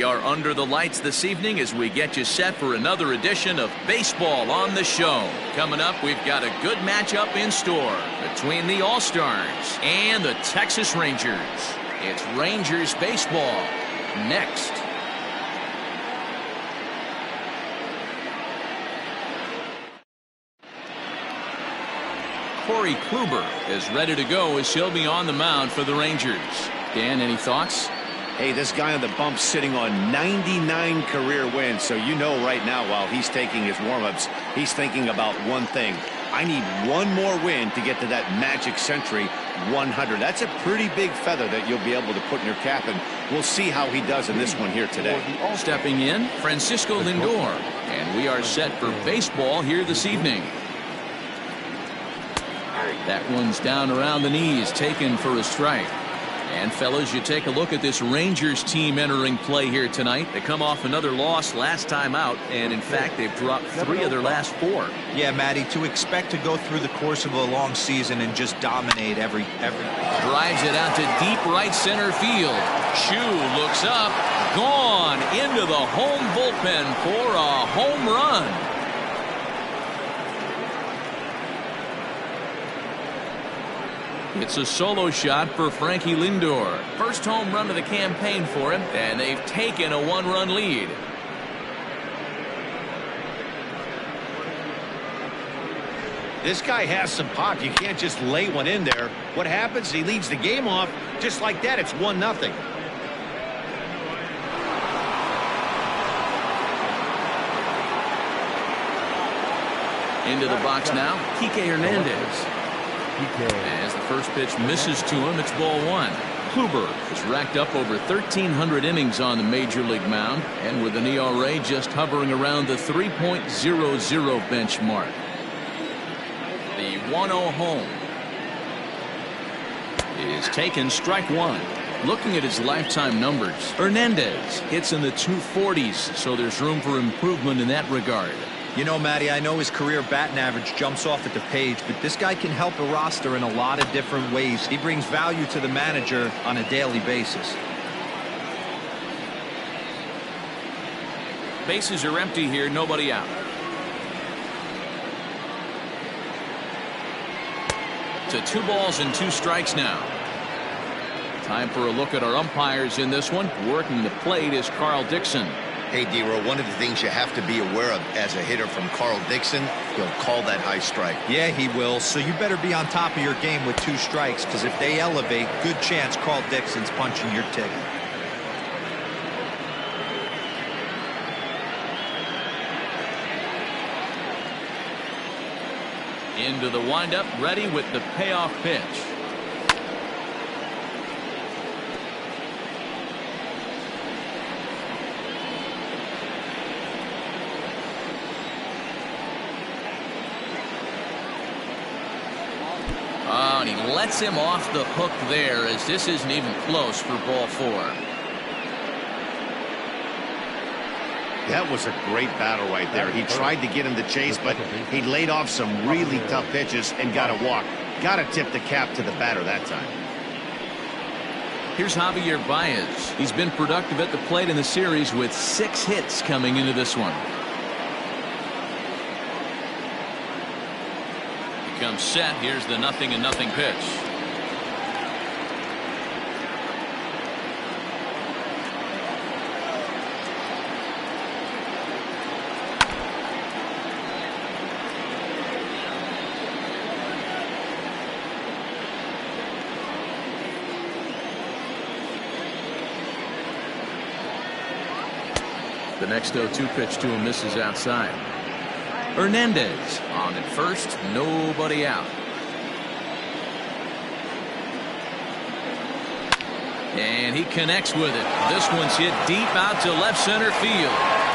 We are under the lights this evening as we get you set for another edition of Baseball on the Show. Coming up, we've got a good matchup in store between the All-Stars and the Texas Rangers. It's Rangers baseball next. Corey Kluber is ready to go as he'll be on the mound for the Rangers. Dan, any thoughts? Hey, this guy on the bump sitting on 99 career wins, so you know right now while he's taking his warm-ups, he's thinking about one thing. I need one more win to get to that magic century 100. That's a pretty big feather that you'll be able to put in your cap, and we'll see how he does in this one here today. Stepping in, Francisco Lindor, and we are set for baseball here this evening. That one's down around the knees, taken for a strike. And fellas, you take a look at this Rangers team entering play here tonight. They come off another loss last time out, and in fact they've dropped 3 of their last 4. Yeah, Matty, to expect to go through the course of a long season and just dominate every drives it out to deep right center field. Chu looks up, gone into the home bullpen for a home run. It's a solo shot for Frankie Lindor. First home run of the campaign for him, and they've taken a 1-run lead. This guy has some pop. You can't just lay one in there. What happens? He leads the game off just like that. It's 1-0. Into the box now, Kike Hernandez. As the first pitch misses to him, it's ball 1. Kluber has racked up over 1,300 innings on the major league mound, and with an ERA just hovering around the 3.00 benchmark. The 1-0 home is taken, strike 1. Looking at his lifetime numbers, Hernandez hits in the 240s, so there's room for improvement in that regard. You know, Matty, I know his career batting average jumps off at the page, but this guy can help a roster in a lot of different ways. He brings value to the manager on a daily basis. Bases are empty here, nobody out. To 2 balls and 2 strikes now. Time for a look at our umpires in this one. Working the plate is Carl Dixon. Hey, D-Row, one of the things you have to be aware of as a hitter from Carl Dixon, he'll call that high strike. Yeah, he will. So you better be on top of your game with 2 strikes, because if they elevate, good chance Carl Dixon's punching your ticket. Into the windup, ready with the payoff pitch. And he lets him off the hook there, as this isn't even close for ball 4. That was a great battle right there. He tried to get him to chase, but he laid off some really tough pitches and got a walk. Got to tip the cap to the batter that time. Here's Javier Baez. He's been productive at the plate in the series with 6 hits coming into this one. Comes set. Here's the 0-0 pitch. The next 0-2 pitch to him misses outside. Hernandez on at first, nobody out. And he connects with it. This one's hit deep out to left center field.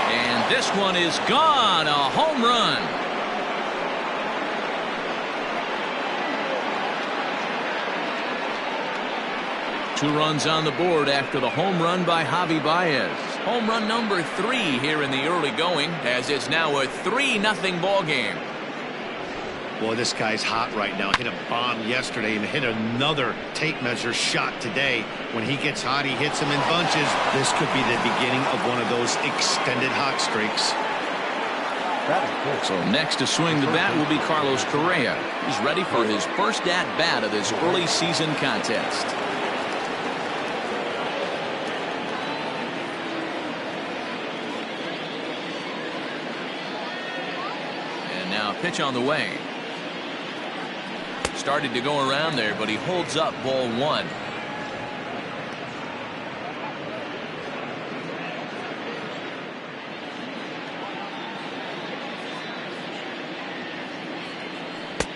And this one is gone. A home run. Two runs on the board after the home run by Javi Baez. Home run number 3 here in the early going, as it's now a 3-0 ball game. Boy, this guy's hot right now. Hit a bomb yesterday and hit another tape measure shot today. When he gets hot, he hits them in bunches. This could be the beginning of one of those extended hot streaks. So next to swing the bat will be Carlos Correa. He's ready for his first at-bat of this early season contest. And now a pitch on the way. Started to go around there, but he holds up ball one.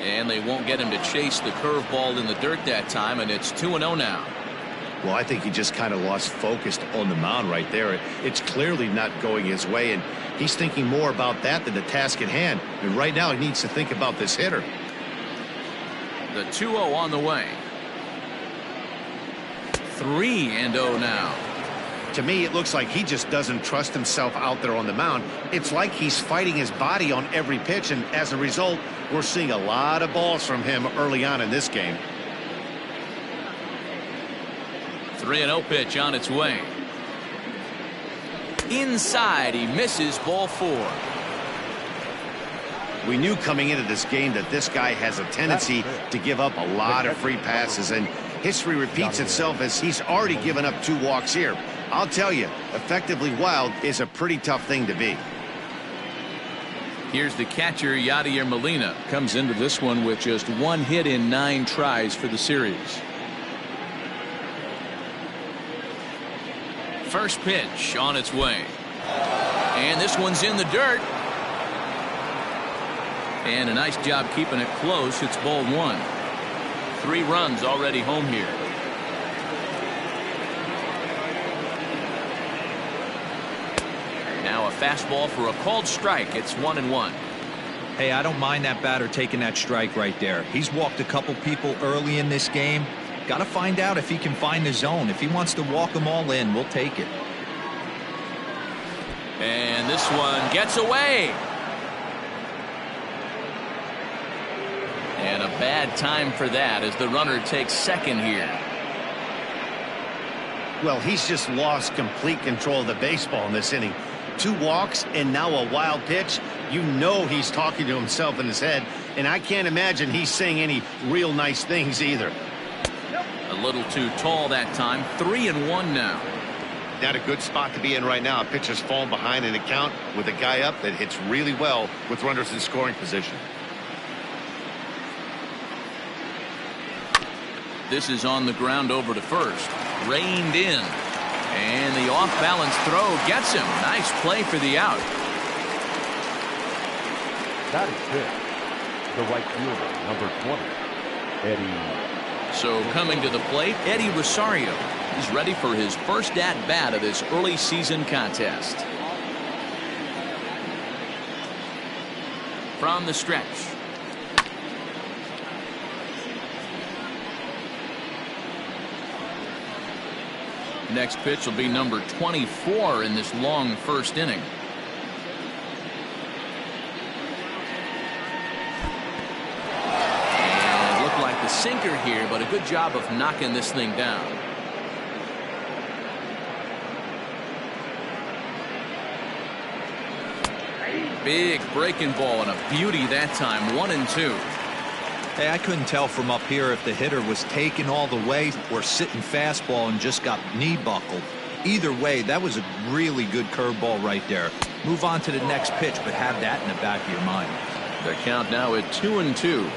And they won't get him to chase the curveball in the dirt that time, and it's 2-0 now. Well, I think he just kind of lost focus on the mound right there. It's clearly not going his way, and he's thinking more about that than the task at hand. And right now he needs to think about this hitter. The 2-0 on the way. 3-0 now. To me, it looks like he just doesn't trust himself out there on the mound. It's like he's fighting his body on every pitch, and as a result, we're seeing a lot of balls from him early on in this game. 3-0 pitch on its way. Inside, he misses ball four. We knew coming into this game that this guy has a tendency to give up a lot of free passes, and history repeats itself as he's already given up 2 walks here. I'll tell you, effectively wild is a pretty tough thing to be. Here's the catcher, Yadier Molina. Comes into this one with just 1 hit in 9 tries for the series. First pitch on its way. And this one's in the dirt. And a nice job keeping it close. It's ball 1. 3 runs already home here. Now a fastball for a called strike. It's 1-1. Hey, I don't mind that batter taking that strike right there. He's walked a couple people early in this game. Got to find out if he can find the zone. If he wants to walk them all in, we'll take it. And this one gets away. And a bad time for that as the runner takes second here. Well, he's just lost complete control of the baseball in this inning. 2 walks and now a wild pitch. You know he's talking to himself in his head, and I can't imagine he's saying any real nice things either. A little too tall that time. 3-1 now. Not a good spot to be in right now. A pitcher's falling behind in the count with a guy up that hits really well with runners in scoring position. This is on the ground over to first. Reined in. And the off-balance throw gets him. Nice play for the out. That is good. The right fielder, number 20, Eddie. So coming to the plate, Eddie Rosario. He's ready for his first at-bat of this early season contest. From the stretch. Next pitch will be number 24 in this long first inning. And it looked like the sinker here, but a good job of knocking this thing down. Big breaking ball and a beauty that time. 1-2. Hey, I couldn't tell from up here if the hitter was taking all the way or sitting fastball and just got knee buckled. Either way, that was a really good curveball right there. Move on to the next pitch, but have that in the back of your mind. The count now at 2-2.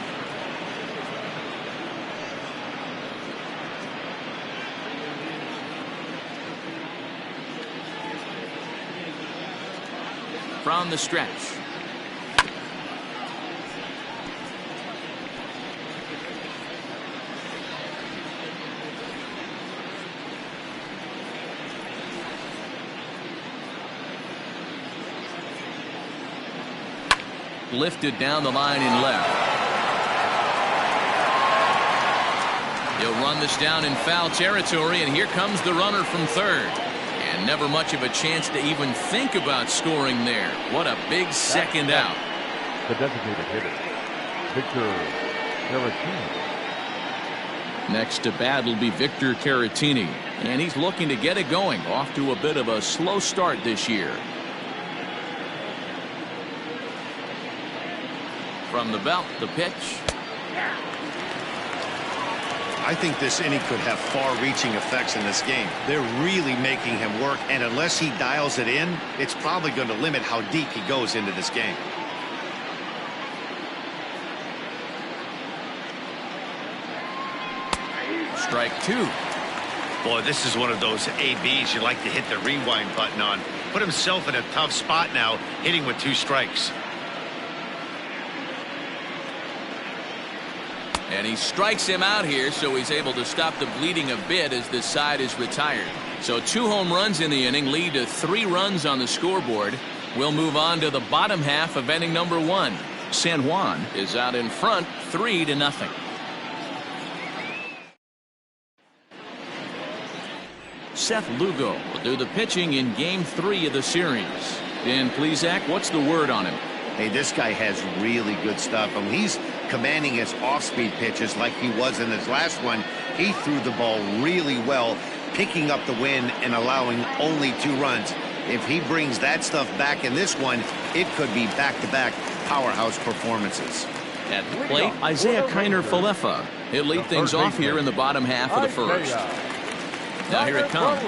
From the stretch. Lifted down the line in left. He'll run this down in foul territory, and here comes the runner from third. And never much of a chance to even think about scoring there. What a big second out. The designated hitter, Victor Caratini. Next to bat will be Victor Caratini, and he's looking to get it going. Off to a bit of a slow start this year. From the belt, the pitch. I think this inning could have far-reaching effects in this game. They're really making him work, and unless he dials it in, it's probably going to limit how deep he goes into this game. Strike two. Boy, this is one of those ABs you like to hit the rewind button on. Put himself in a tough spot now, hitting with 2 strikes. And he strikes him out here, so he's able to stop the bleeding a bit as this side is retired. So 2 home runs in the inning lead to 3 runs on the scoreboard. We'll move on to the bottom half of inning number 1. San Juan is out in front 3-0. Seth Lugo will do the pitching in Game 3 of the series. Dan Plesac, what's the word on him? Hey, this guy has really good stuff. I mean, he's commanding his off-speed pitches like he was in his last one. He threw the ball really well, picking up the win and allowing only 2 runs. If he brings that stuff back in this one, it could be back-to-back powerhouse performances. At the plate, Isaiah Kiner-Falefa. He'll lead things off here in the bottom half of the first. Now here it comes.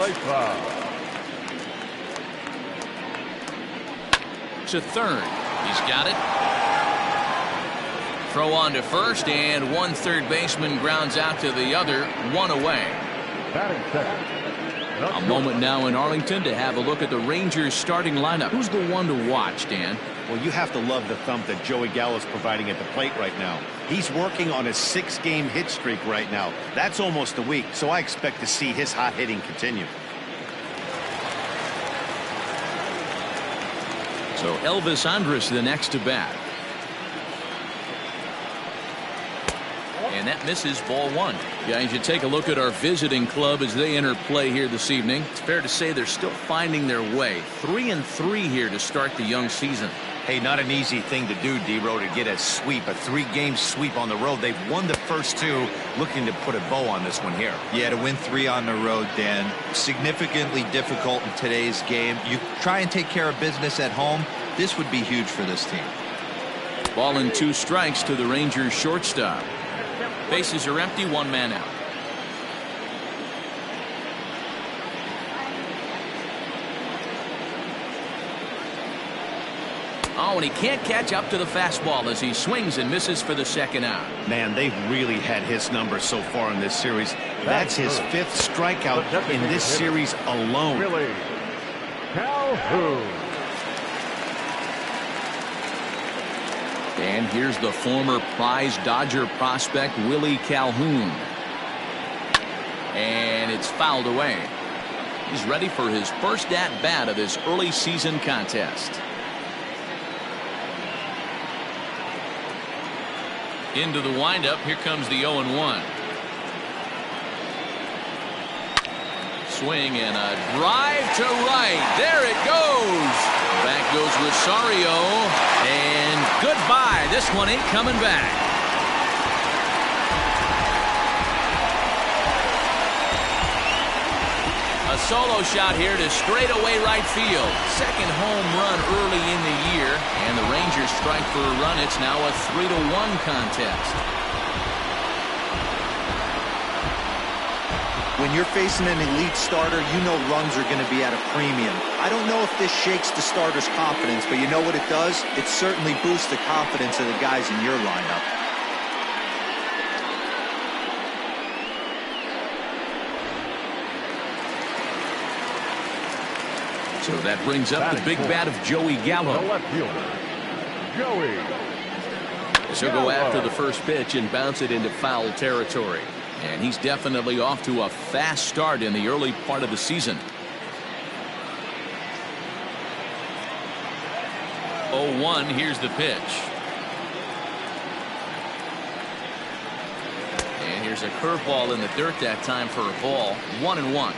To third. He's got it. Throw on to first, and 1 third baseman grounds out to the other, 1 away. A moment now in Arlington to have a look at the Rangers starting lineup. Who's the one to watch, Dan? Well, you have to love the thump that Joey Gallo's providing at the plate right now. He's working on a 6-game hit streak right now. That's almost a week, so I expect to see his hot hitting continue. So Elvis Andrus the next to bat. And that misses, ball 1. Guys, you take a look at our visiting club as they enter play here this evening. It's fair to say they're still finding their way. 3-3 here to start the young season. Hey, not an easy thing to do, D-Row, to get a sweep, a 3-game sweep on the road. They've won the first 2, looking to put a bow on this one here. Yeah, to win 3 on the road, Dan, significantly difficult in today's game. You try and take care of business at home. This would be huge for this team. Ball and 2 strikes to the Rangers shortstop. Bases are empty, 1 man out. Oh, and he can't catch up to the fastball as he swings and misses for the 2nd out. Man, they've really had his number so far in this series. That's his 5th strikeout in this series alone. Billy Calhoun. And here's the former prize Dodger prospect Willie Calhoun. And it's fouled away. He's ready for his first at-bat of this early season contest. Into the windup. Here comes the 0-1. Swing and a drive to right. There it goes. Back goes Rosario. And goodbye. This one ain't coming back. A solo shot here to straightaway right field. 2nd home run early in the year. And the Rangers strike for a run. It's now a 3-1 contest. When you're facing an elite starter, you know runs are going to be at a premium. I don't know if this shakes the starter's confidence, but you know what it does? It certainly boosts the confidence of the guys in your lineup. So that brings up the big bat of Joey Gallo. The left fielder, Joey. So go after the first pitch and bounce it into foul territory. And he's definitely off to a fast start in the early part of the season. 0-1, here's the pitch. And here's a curveball in the dirt that time for a ball. 1-1.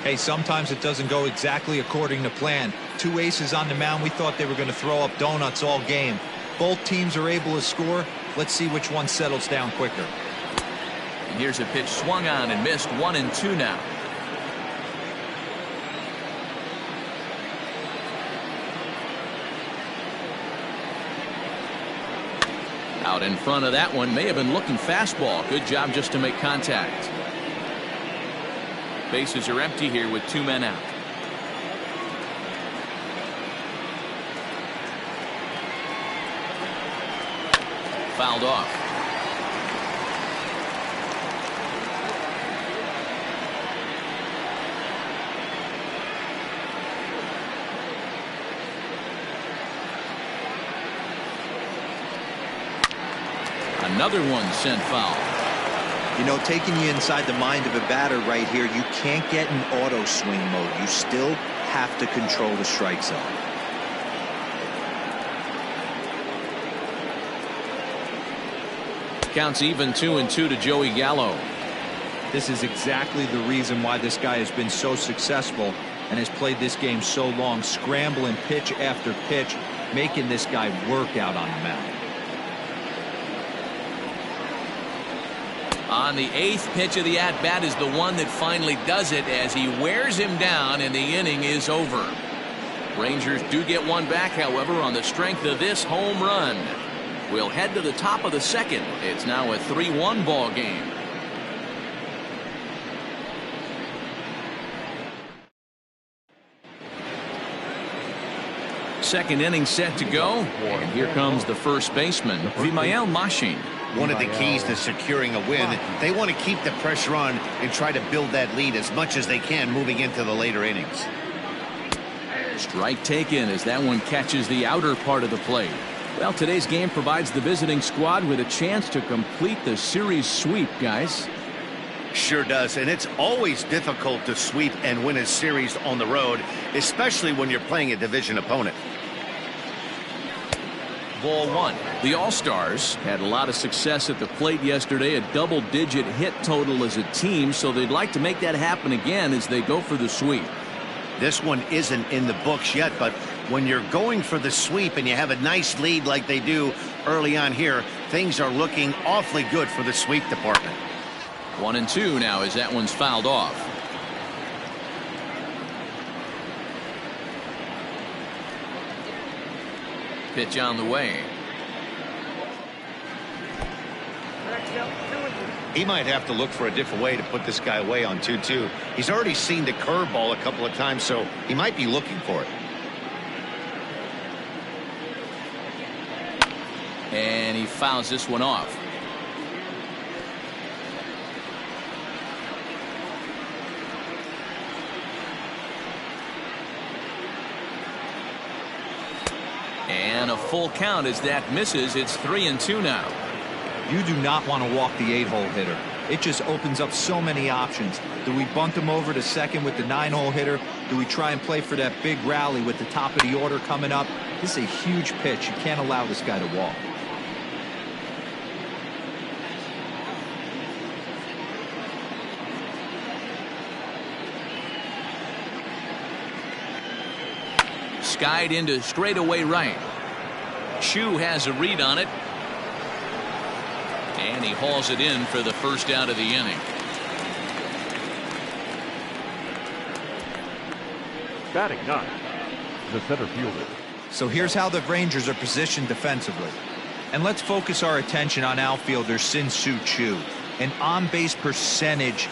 Hey, sometimes it doesn't go exactly according to plan. 2 aces on the mound. We thought they were going to throw up donuts all game. Both teams are able to score. Let's see which one settles down quicker. And here's a pitch swung on and missed. 1-2 now. Out in front of that one, may have been looking fastball. Good job just to make contact. Bases are empty here with 2 men out. Fouled off. Another one sent foul. You know, taking you inside the mind of a batter right here, you can't get in auto swing mode. You still have to control the strike zone. Counts even 2-2 to Joey Gallo. This is exactly the reason why this guy has been so successful and has played this game so long, scrambling pitch after pitch, making this guy work out on the mound. On the 8th pitch of the at-bat is the one that finally does it as he wears him down and the inning is over. Rangers do get one back, however, on the strength of this home run. We'll head to the top of the 2nd. It's now a 3-1 ball game. Second inning set to go, and here comes the first baseman, Vimael Machin. One of the keys to securing a win, they want to keep the pressure on and try to build that lead as much as they can moving into the later innings. Strike taken as that one catches the outer part of the plate. Well, today's game provides the visiting squad with a chance to complete the series sweep, guys. Sure does, and it's always difficult to sweep and win a series on the road, especially when you're playing a division opponent. Ball one. The All-Stars had a lot of success at the plate yesterday, a double-digit hit total as a team, so they'd like to make that happen again as they go for the sweep. This one isn't in the books yet, but when you're going for the sweep and you have a nice lead like they do early on here, things are looking awfully good for the sweep department. 1-2 now as that one's fouled off. Pitch on the way. He might have to look for a different way to put this guy away on 2-2. He's already seen the curveball a couple of times, so he might be looking for it. And he fouls this one off. And a full count as that misses. It's 3-2 now. You do not want to walk the 8-hole hitter. It just opens up so many options. Do we bunt him over to second with the 9-hole hitter? Do we try and play for that big rally with the top of the order coming up? This is a huge pitch. You can't allow this guy to walk. Skied into straightaway right. Chu has a read on it. And he hauls it in for the first out of the inning. Batting 9, the center fielder. So here's how the Rangers are positioned defensively. And let's focus our attention on outfielder Sin-Soo Choo, an on-base percentage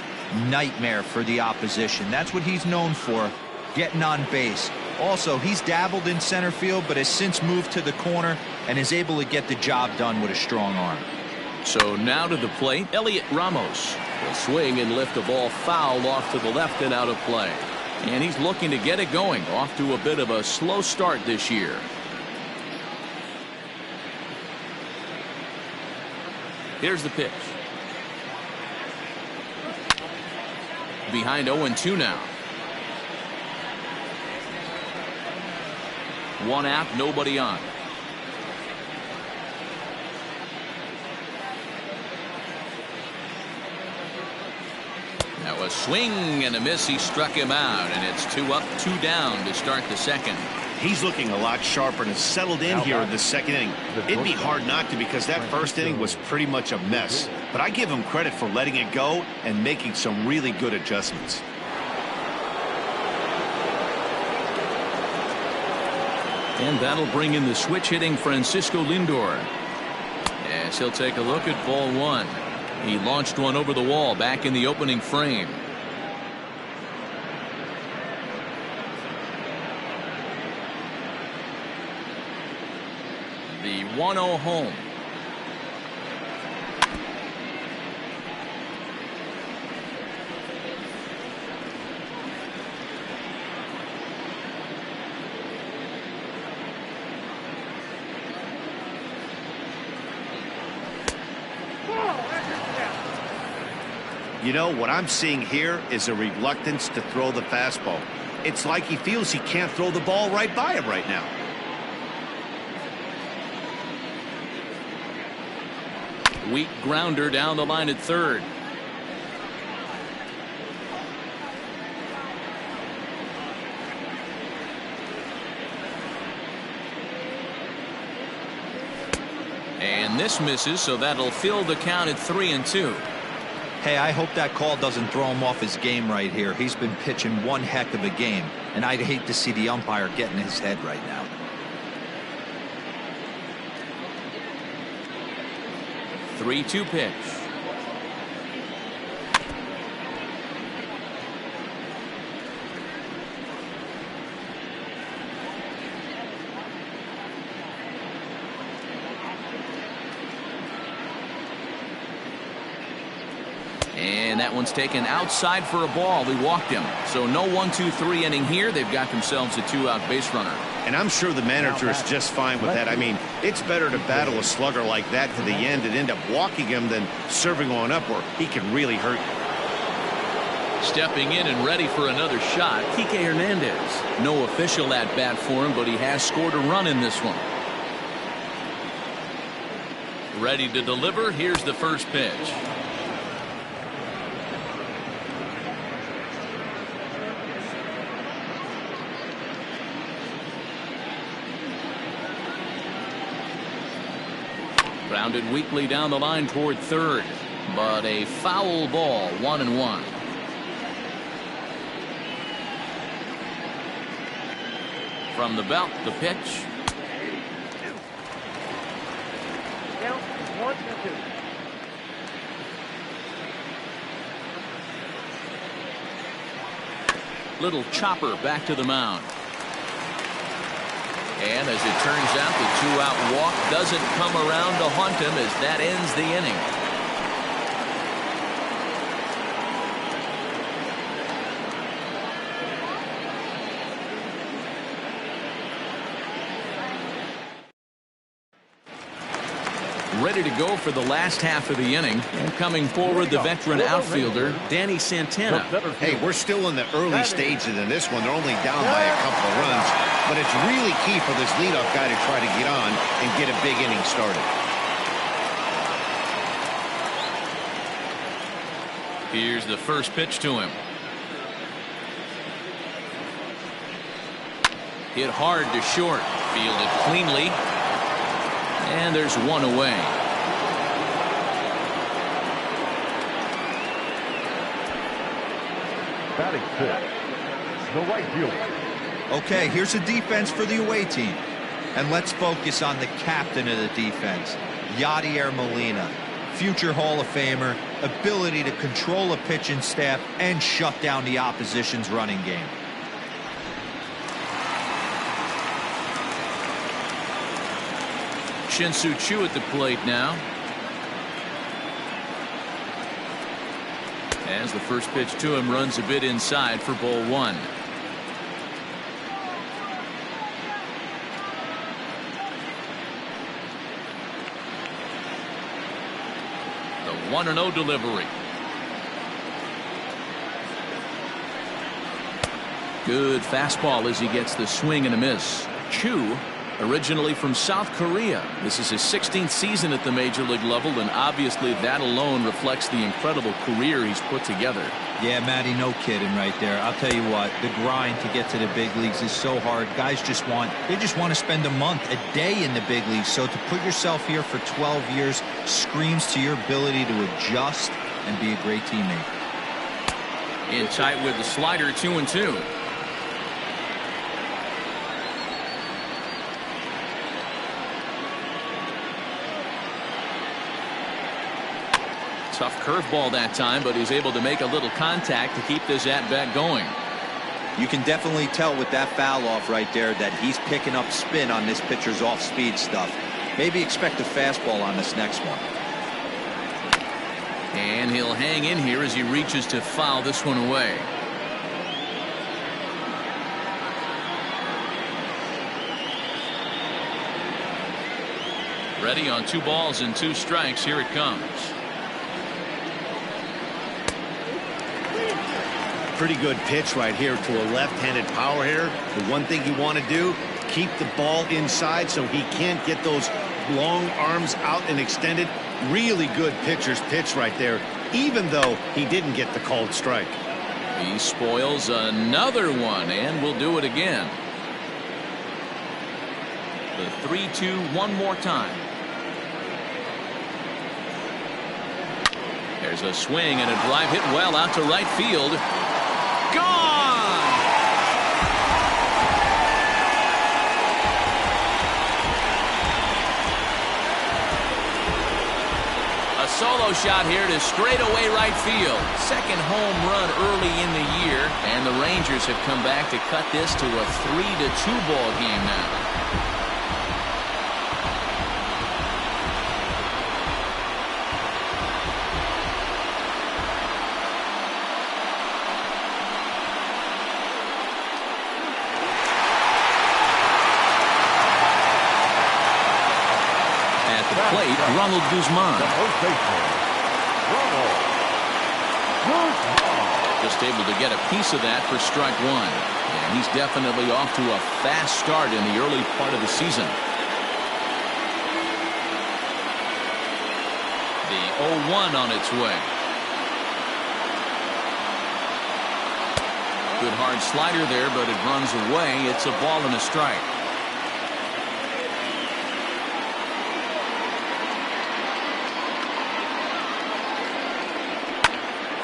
nightmare for the opposition. That's what he's known for, getting on base. Also, he's dabbled in center field, but has since moved to the corner and is able to get the job done with a strong arm. So now to the plate, Elliot Ramos will swing and lift the ball foul off to the left and out of play. And he's looking to get it going, off to a bit of a slow start this year. Here's the pitch. Behind 0-2 now. One out, nobody on. That was swing and a miss. He struck him out, and it's 2 up, 2 down to start the second. He's looking a lot sharper and has settled in here in the second inning. It'd be hard not to, because that first inning was pretty much a mess. But I give him credit for letting it go and making some really good adjustments. And that'll bring in the switch hitting Francisco Lindor. Yes, he'll take a look at ball 1. He launched one over the wall back in the opening frame. The 1-0 home. You know, what I'm seeing here is a reluctance to throw the fastball. It's like he feels he can't throw the ball right by him right now. Weak grounder down the line at third. And this misses, so that'll fill the count at 3-2. Hey, I hope that call doesn't throw him off his game right here. He's been pitching one heck of a game, and I'd hate to see the umpire get in his head right now. Three-two pitch. And that one's taken outside for a ball. He walked him. So no 1-2-3 inning here. They've got themselves a 2-out base runner. And I'm sure the manager is just fine with that. I mean, it's better to battle a slugger like that to the end and end up walking him than serving on up where he can really hurt you. Stepping in and ready for another shot, Kike Hernandez. No official at bat for him, but he has scored a run in this one. Ready to deliver. Here's the first pitch. Grounded weakly down the line toward third, but a foul ball, 1-1. From the belt, the pitch. Count 1-2. Little chopper back to the mound. And as it turns out, the 2-out walk doesn't come around to haunt him as that ends the inning. Ready to go for the last half of the inning. And coming forward, the veteran outfielder, Danny Santana. Hey, we're still in the early stages in this one. They're only down by a couple of runs. But it's really key for this leadoff guy to try to get on and get a big inning started. Here's the first pitch to him. Hit hard to short. Fielded cleanly. And there's one away. Batting fifth, the right fielder. Okay, here's a defense for the away team. And let's focus on the captain of the defense, Yadier Molina. Future Hall of Famer, ability to control a pitching staff and shut down the opposition's running game. Shin-Soo Choo at the plate now. As the first pitch to him runs a bit inside for ball one. The 1-0 delivery. Good fastball as he gets the swing and a miss. Choo Originally from South Korea, this is his 16th season at the major league level, and obviously that alone reflects the incredible career he's put together. Yeah, Matty, no kidding right there. I'll tell you what, the grind to get to the big leagues is so hard. Guys just want to spend a month, a day in the big leagues. So to put yourself here for 12 years screams to your ability to adjust and be a great teammate. In tight with the slider, 2-2. Tough curveball that time, but he's able to make a little contact to keep this at-bat going. You can definitely tell with that foul off right there that he's picking up spin on this pitcher's off-speed stuff. Maybe expect a fastball on this next one. And he'll hang in here as he reaches to foul this one away. Ready on 2 balls and 2 strikes. Here it comes. Pretty good pitch right here to a left-handed power hitter. The one thing you want to do, keep the ball inside so he can't get those long arms out and extended. Really good pitcher's pitch right there, even though he didn't get the called strike. He spoils another one, and will do it again. The 3-2 one more time. There's a swing and a drive hit well out to right field. Gone! A solo shot here to straightaway right field. Second home run early in the year, and the Rangers have come back to cut this to a 3-2 ball game now. Plate, Ronald Guzman. Just able to get a piece of that for strike 1. And he's definitely off to a fast start in the early part of the season. The 0-1 on its way. Good hard slider there, but it runs away. It's a ball and a strike.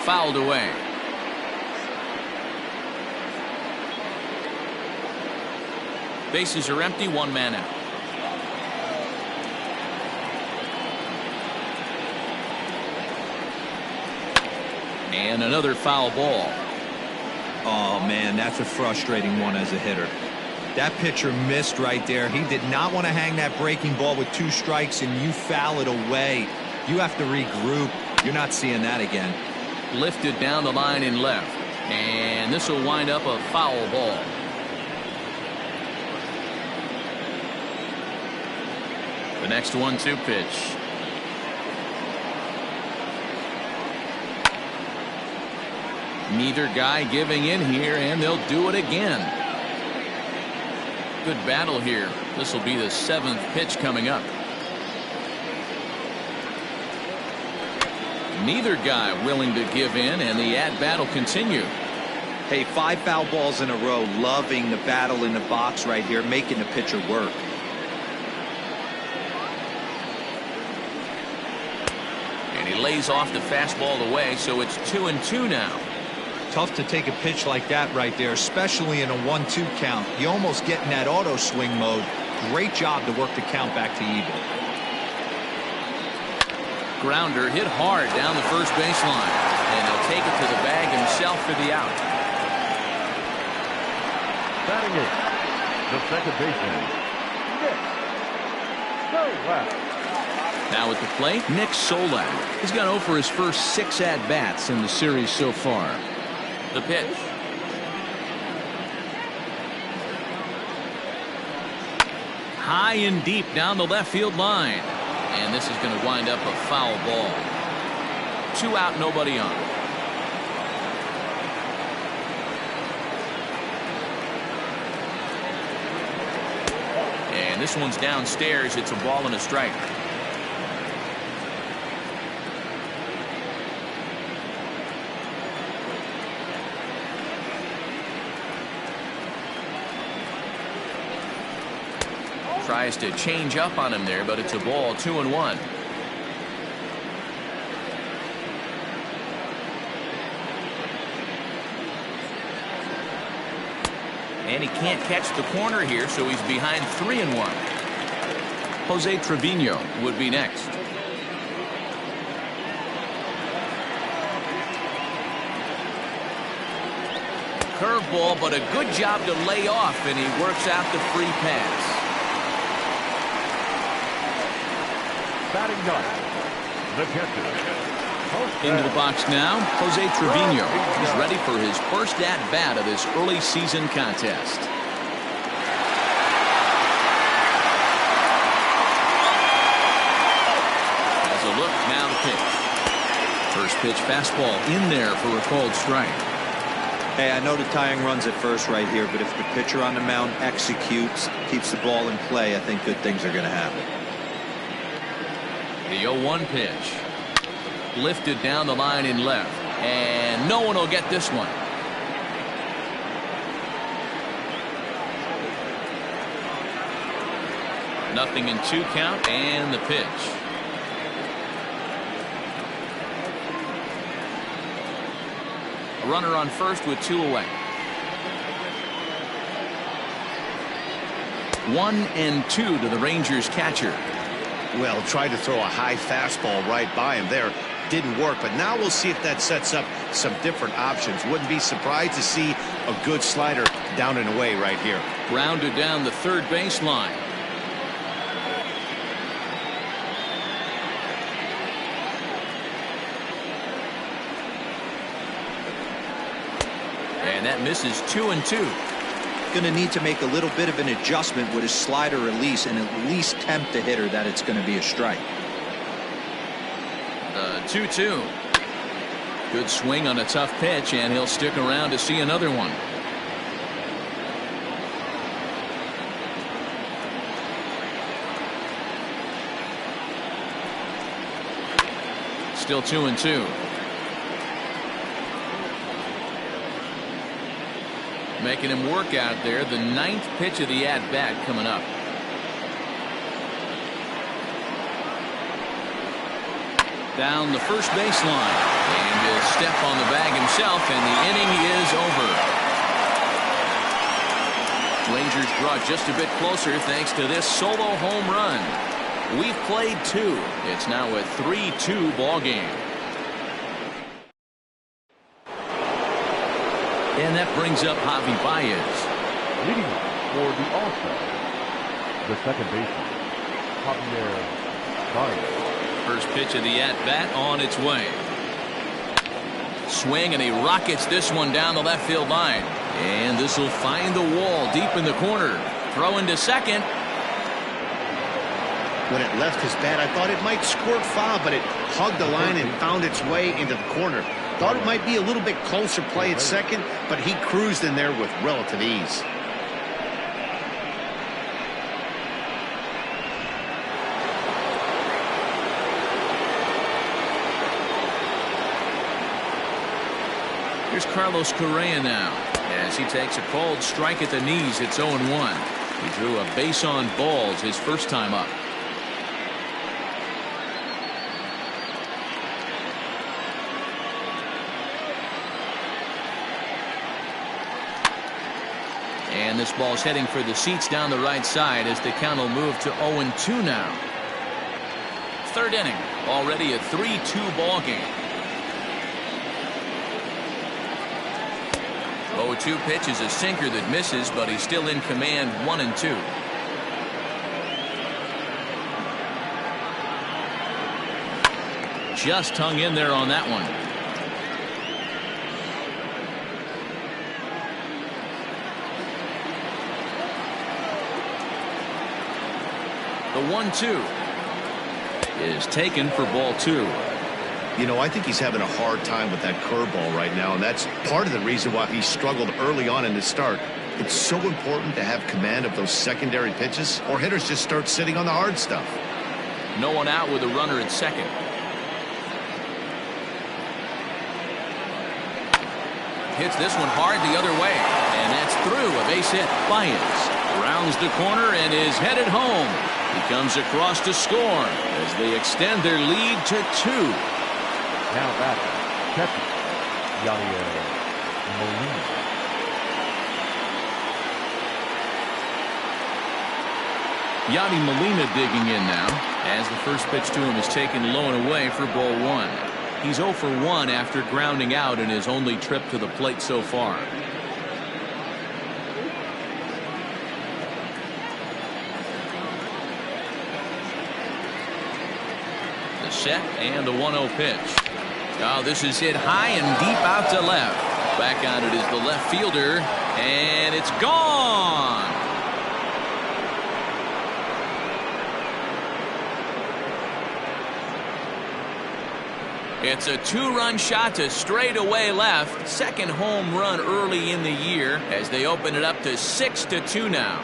Fouled away. Bases are empty, 1 man out. And another foul ball. Oh man, that's a frustrating one as a hitter. That pitcher missed right there. He did not want to hang that breaking ball with 2 strikes, and you foul it away. You have to regroup. You're not seeing that again. Lifted down the line in left, and this will wind up a foul ball. The next 1-2 pitch. Neither guy giving in here, and they'll do it again. Good battle here. This will be the 7th pitch coming up. Neither guy willing to give in, and the at-bat will continue. Hey, 5 foul balls in a row. Loving the battle in the box right here, making the pitcher work. And he lays off the fastball away, so it's 2-2 now. Tough to take a pitch like that right there, especially in a 1-2 count. You almost get in that auto swing mode. Great job to work the count back to even. Grounder hit hard down the first baseline, and he'll take it to the bag himself for the out. Batting in, the second baseman, Nick Solak. Now at the plate, Nick Solak. He's gone over his first 6 at-bats in the series so far. The pitch. High and deep down the left field line. And this is going to wind up a foul ball. 2 out, nobody on. And And this one's downstairs. It's a ball and a strike. Tries to change up on him there, but it's a ball, 2-1. And he can't catch the corner here, so he's behind 3-1. Jose Trevino would be next. Curveball, but a good job to lay off, and he works out the free pass. Batting ninth, the catcher. Into the box now, Jose Trevino. He's ready for his first at-bat of this early season contest. As a look, now the pitch. First pitch fastball in there for a called strike. Hey, I know the tying runs at first right here, but if the pitcher on the mound executes, keeps the ball in play, I think good things are going to happen. The 0-1 pitch. Lifted down the line in left, and no one will get this one. Nothing in 2 count, and the pitch. A runner on first with 2 away. 1-2 to the Rangers catcher. Well, tried to throw a high fastball right by him there. Didn't work, but now we'll see if that sets up some different options. Wouldn't be surprised to see a good slider down and away right here. Rounded down the third baseline. And that misses 2-2. Going to need to make a little bit of an adjustment with his slider release and at least tempt the hitter that it's going to be a strike. 2-2. Good swing on a tough pitch, and he'll stick around to see another one. Still 2-2. Making him work out there. The 9th pitch of the at-bat coming up. Down the first baseline, and a step on the bag himself, and the inning is over. Rangers draw just a bit closer thanks to this solo home run. We've played 2. It's now a 3-2 ball game. And that brings up Javi Baez. Leading for the All-Star, the second baseman, Javier Baez. First pitch of the at-bat on its way. Swing, and he rockets this one down the left field line. And this will find the wall deep in the corner. Throw into second. When it left his bat, I thought it might squirt foul, but it hugged the line and found its way into the corner. Thought it might be a little bit closer play at second, but he cruised in there with relative ease. Here's Carlos Correa now, as he takes a cold strike at the knees. It's 0-1. He drew a base on balls his first time up. And this ball's heading for the seats down the right side as the count will move to 0-2 now. Third inning, already a 3-2 ball game. 0-2 pitch is a sinker that misses, but he's still in command. 1-2. Just hung in there on that one. The 1-2 is taken for ball 2. You know, I think he's having a hard time with that curveball right now, and that's part of the reason why he struggled early on in the start. It's so important to have command of those secondary pitches, or hitters just start sitting on the hard stuff. No one out with a runner at second. Hits this one hard the other way, and that's through. A base hit. Baez rounds the corner and is headed home. He comes across to score as they extend their lead to 2. Now batting, catcher, Molina. Yadi Molina digging in now as the first pitch to him is taken low and away for ball 1. He's 0 for 1 after grounding out in his only trip to the plate so far. The set and the 1-0 pitch. Oh, this is hit high and deep out to left. Back on it is the left fielder, and it's gone. It's a 2-run shot to straightaway left. Second home run early in the year as they open it up to 6-2 now.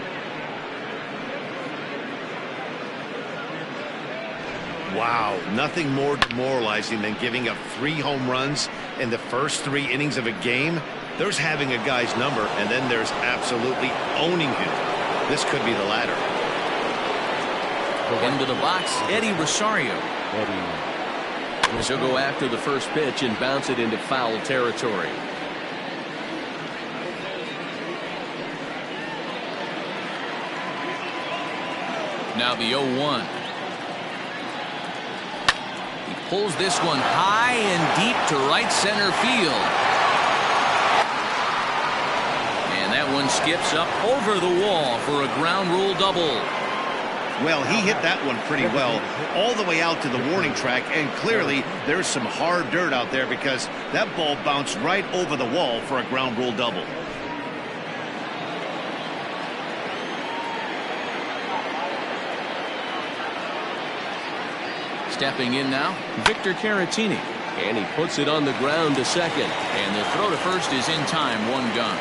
Wow, nothing more demoralizing than giving up 3 home runs in the first 3 innings of a game. There's having a guy's number, and then there's absolutely owning him. This could be the latter. Into the box, Eddie Rosario. He'll go after the first pitch and bounce it into foul territory. Now the 0-1. He pulls this one high and deep to right center field. And that one skips up over the wall for a ground rule double. Well, he hit that one pretty well all the way out to the warning track, and clearly there's some hard dirt out there because that ball bounced right over the wall for a ground rule double. Stepping in now, Victor Caratini, and he puts it on the ground to second, and the throw to first is in time. 1 gone.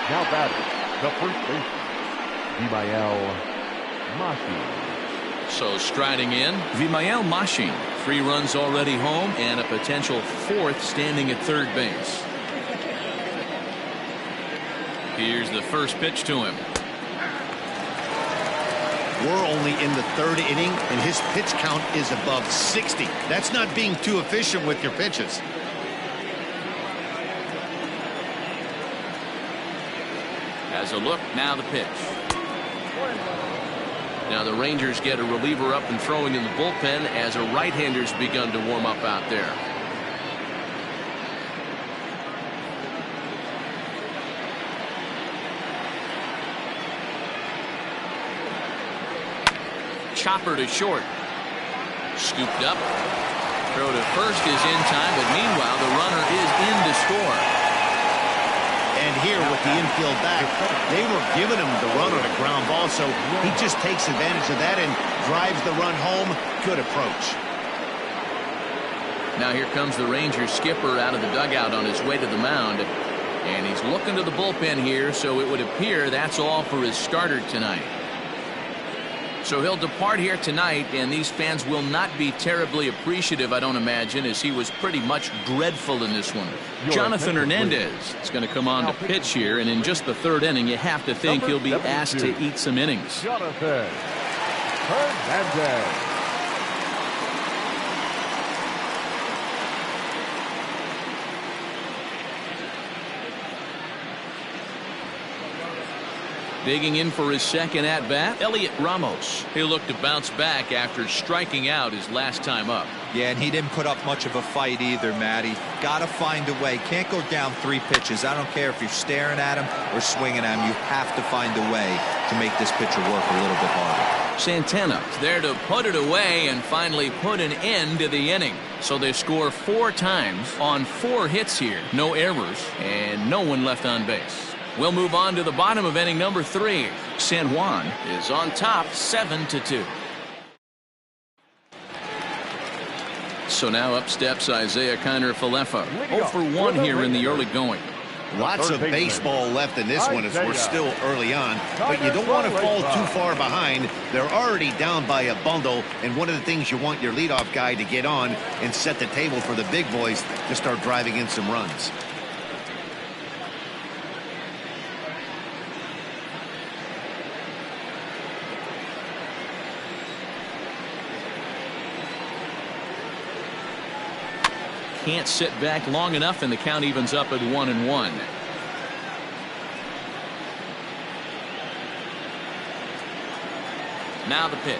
Now batting, the first baseman, So striding in, Vimael Machin. 3 runs already home and a potential 4th standing at third base. Here's the first pitch to him. We're only in the 3rd inning, and his pitch count is above 60. That's not being too efficient with your pitches. As a look, now the pitch. Now the Rangers get a reliever up and throwing in the bullpen as a right-hander's begun to warm up out there. Chopper to short. Scooped up. Throw to first is in time, but meanwhile the runner is in to score. And here with the infield back, they were giving him the run on a ground ball, so he just takes advantage of that and drives the run home. Good approach. Now here comes the Rangers skipper out of the dugout on his way to the mound. And he's looking to the bullpen here, so it would appear that's all for his starter tonight. So he'll depart here tonight, and these fans will not be terribly appreciative, I don't imagine, as he was pretty much dreadful in this one. Jonathan Hernandez is going to come on to pitch here, and in just the 3rd inning, you have to think he'll be asked to eat some innings. Jonathan Hernandez. Digging in for his second at-bat, Elliot Ramos. He'll look to bounce back after striking out his last time up. Yeah, and he didn't put up much of a fight either, Matty. Got to find a way. Can't go down 3 pitches. I don't care if you're staring at him or swinging at him. You have to find a way to make this pitcher work a little bit harder. Santana's there to put it away and finally put an end to the inning. So they score 4 times on 4 hits here. No errors and no one left on base. We'll move on to the bottom of inning number 3. San Juan is on top 7-2. So now up steps Isaiah Kiner-Falefa. 0 for 1 here in the early going. Lots of baseball left in this one as we're still early on, but you don't want to fall too far behind. They're already down by a bundle, and one of the things you want your leadoff guy to get on and set the table for the big boys to start driving in some runs. Can't sit back long enough, and the count evens up at 1-1. Now the pitch.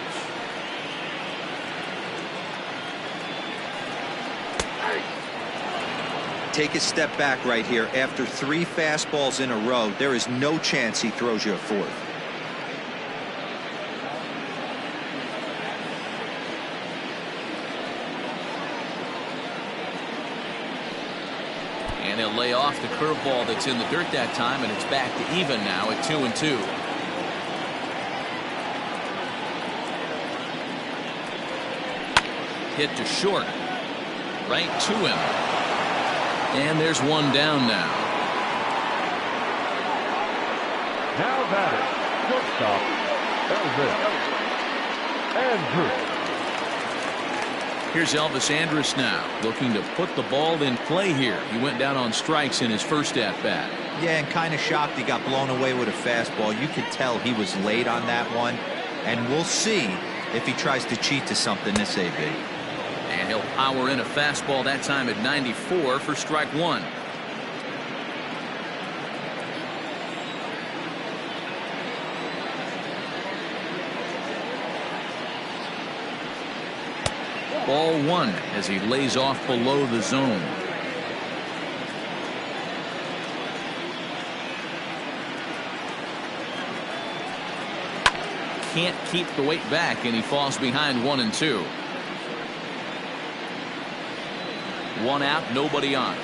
Take a step back right here. After 3 fastballs in a row, there is no chance he throws you a 4th. And he'll lay off the curveball that's in the dirt that time, and it's back to even now at 2-2. Hit to short. Right to him. And there's one down now. Now batting, shortstop, Andrews. Here's Elvis Andrus now, looking to put the ball in play here. He went down on strikes in his first at-bat. Yeah, and kind of shocked he got blown away with a fastball. You could tell he was late on that one, and we'll see if he tries to cheat to something this AB. And he'll power in a fastball that time at 94 for strike 1. Ball 1 as he lays off below the zone. Can't keep the weight back, and he falls behind 1-2. 1 out, nobody on.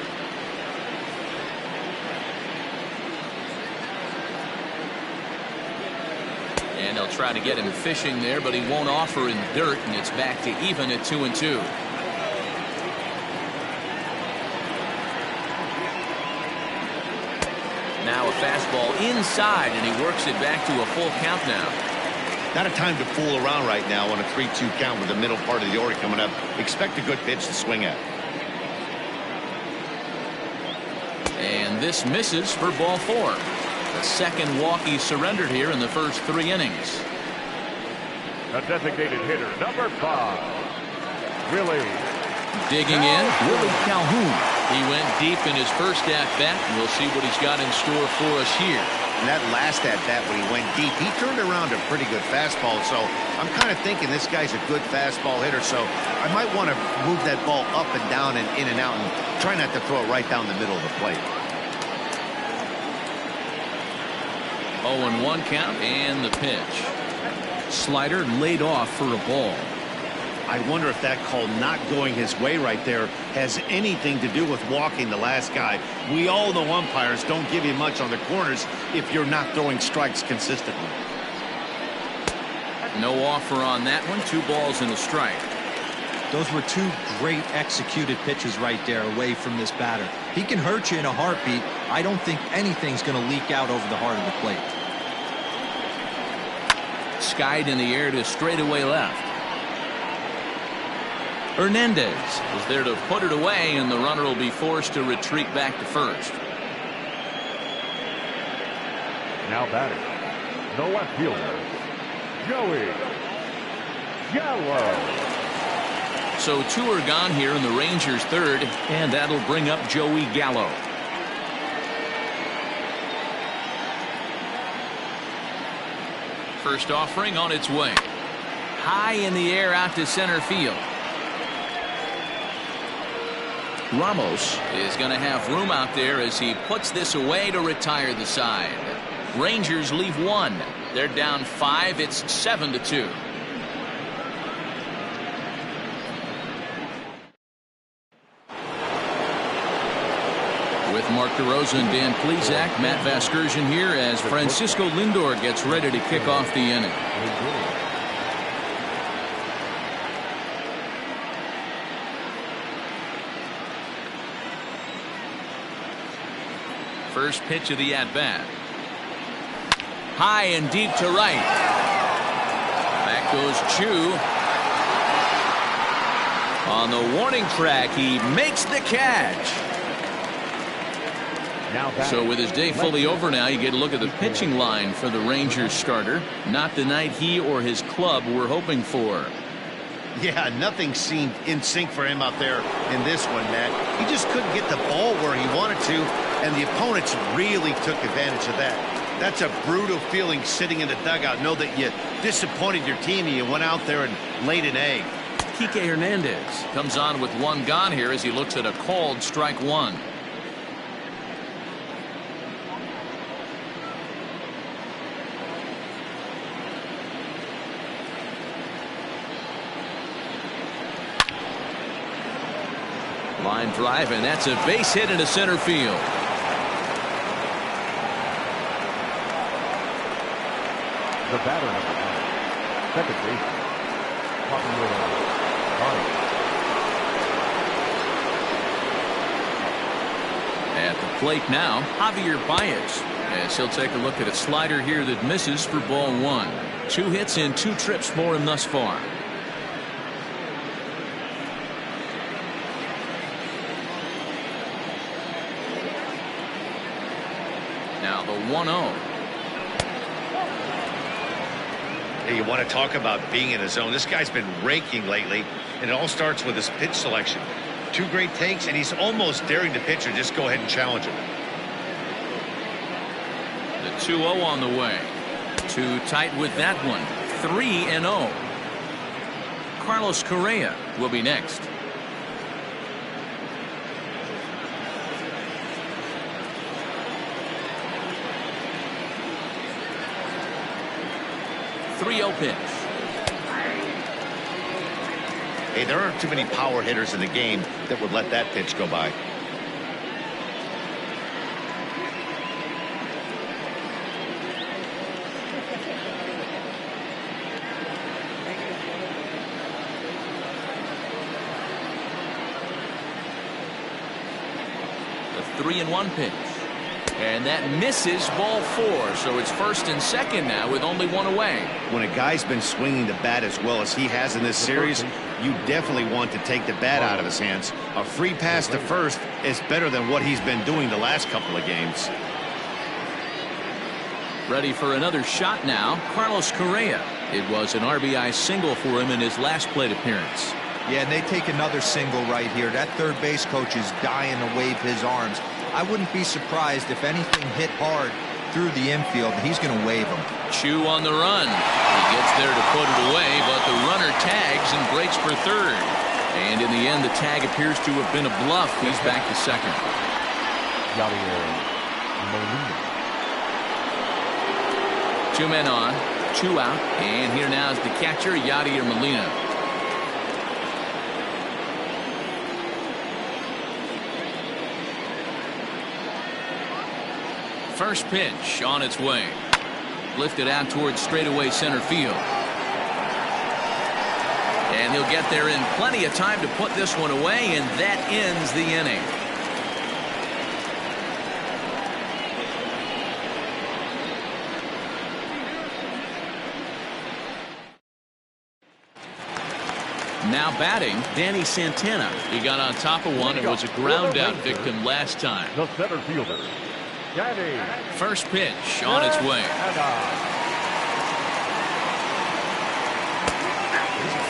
And they'll try to get him fishing there, but he won't offer in dirt, and it's back to even at 2-2. Now a fastball inside, and he works it back to a full count now. Not a time to fool around right now on a 3-2 count with the middle part of the order coming up. Expect a good pitch to swing at. And this misses for ball 4. The second walk he surrendered here in the first 3 innings. The designated hitter, number 5, Willie. Digging in, Willie Calhoun. He went deep in his first at-bat. We'll see what he's got in store for us here. And that last at-bat when he went deep, he turned around a pretty good fastball. So I'm kind of thinking this guy's a good fastball hitter. So I might want to move that ball up and down and in and out and try not to throw it right down the middle of the plate. 0-1 count, and the pitch. Slider laid off for a ball. I wonder if that call not going his way right there has anything to do with walking the last guy. We all know umpires don't give you much on the corners if you're not throwing strikes consistently. No offer on that one. 2 balls and a strike. Those were 2 great executed pitches right there away from this batter. He can hurt you in a heartbeat. I don't think anything's going to leak out over the heart of the plate. Skied in the air to straightaway left. Hernandez is there to put it away, and the runner will be forced to retreat back to first. Now batting, the left fielder, Joey Gallo. So 2 are gone here in the Rangers' third, and that'll bring up Joey Gallo. First offering on its way. High in the air out to center field. Ramos is going to have room out there as he puts this away to retire the side. Rangers leave 1. They're down 5. It's 7-2. With Mark DeRosa and Dan Plesac, Matt Vasgersian here as Francisco Lindor gets ready to kick off the inning. First pitch of the at-bat. High and deep to right. Back goes Chu. On the warning track, he makes the catch. So with his day fully over now, you get a look at the pitching line for the Rangers starter. Not the night he or his club were hoping for. Yeah, nothing seemed in sync for him out there in this one, Matt. He just couldn't get the ball where he wanted to, and the opponents really took advantage of that. That's a brutal feeling sitting in the dugout. Know that you disappointed your team and you went out there and laid an egg. Kike Hernandez comes on with one gone here as he looks at a called strike one. Line drive, and that's a base hit into center field. The batter number 9, second baseman, At the plate now, Javier Baez, as he'll take a look at a slider here that misses for ball one. 2 hits in 2 trips for him thus far. Now the 1-0. Hey, you want to talk about being in a zone. This guy's been raking lately, and it all starts with his pitch selection. 2 great takes, and he's almost daring the pitcher just go ahead and challenge him. The 2-0 on the way. Too tight with that one. 3-0. Carlos Correa will be next. Pitch. Hey, there aren't too many power hitters in the game that would let that pitch go by. The 3-1 pitch. And that misses ball 4, so it's first and second now with only 1 away. When a guy's been swinging the bat as well as he has in this series, you definitely want to take the bat out of his hands. A free pass to first is better than what he's been doing the last couple of games. Ready for another shot now, Carlos Correa. It was an RBI single for him in his last plate appearance. Yeah, and they take another single right here. That third base coach is dying to wave his arms. I wouldn't be surprised if anything hit hard through the infield. He's going to wave them. Chu on the run. He gets there to put it away, but the runner tags and breaks for third. And in the end, the tag appears to have been a bluff. He's back to second. Molina. 2 men on, 2 out, and here now is the catcher, Yadier Molina. First pitch on its way. Lifted out towards straightaway center field. And he'll get there in plenty of time to put this one away, and that ends the inning. Now batting, Danny Santana. He got on top of one and was a ground out victim last time. The center fielder, Danny. First pitch on its way.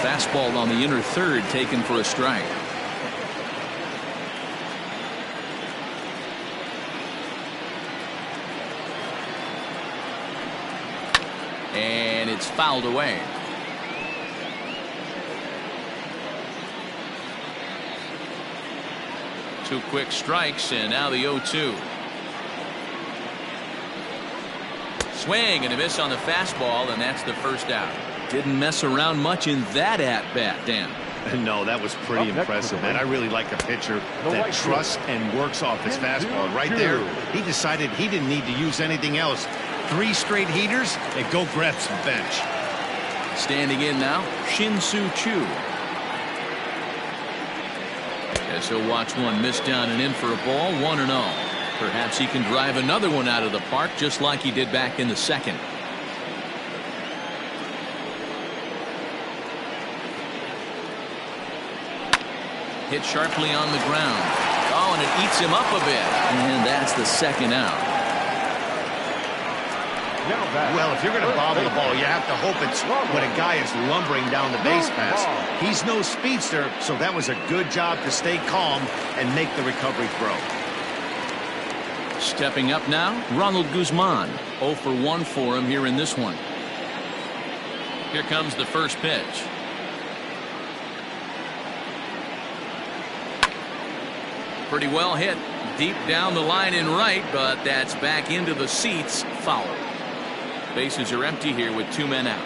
Fastball on the inner third, taken for a strike. And it's fouled away. Two quick strikes, and now the 0-2. Swing and a miss on the fastball, and that's the first out. Didn't mess around much in that at-bat, Dan. No, that was pretty impressive, man. I really like a pitcher that trusts and works off his fastball. Right there, he decided he didn't need to use anything else. 3 straight heaters, and go grab some bench. Standing in now, Shin-Soo Choo. As he'll watch one miss down and in for a ball, 1-0. Perhaps he can drive another one out of the park just like he did back in the second. Hit sharply on the ground. Oh, and it eats him up a bit. And that's the second out. Well, if you're going to bobble the ball, you have to hope it's when a guy is lumbering down the base pass. He's no speedster, so that was a good job to stay calm and make the recovery throw. Stepping up now, Ronald Guzman. 0 for 1 for him here in this one. Here comes the first pitch. Pretty well hit. Deep down the line in right, but that's back into the seats. Foul. Bases are empty here with 2 men out.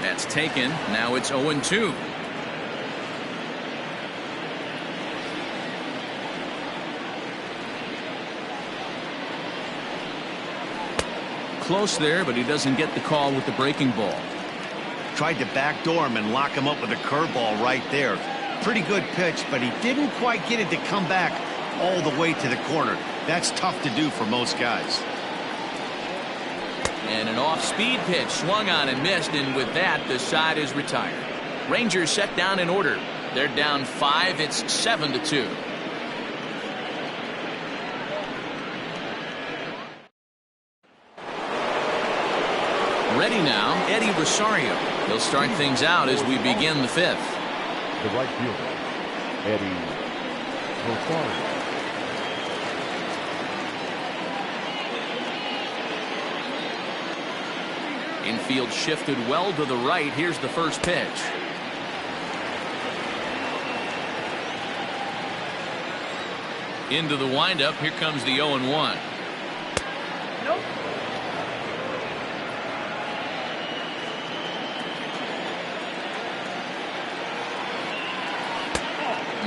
That's taken. Now it's 0-2. Close there, but he doesn't get the call with the breaking ball. Tried to backdoor him and lock him up with a curveball right there. Pretty good pitch, but he didn't quite get it to come back all the way to the corner. That's tough to do for most guys. And an off-speed pitch swung on and missed, and with that, the side is retired. Rangers set down in order. They're down 5. It's 7-2. Ready now, Eddie Rosario. He'll start things out as we begin the 5th. The right fielder, Eddie Rosario. Infield shifted well to the right. Here's the first pitch. Into the windup. Here comes the 0-1. Nope.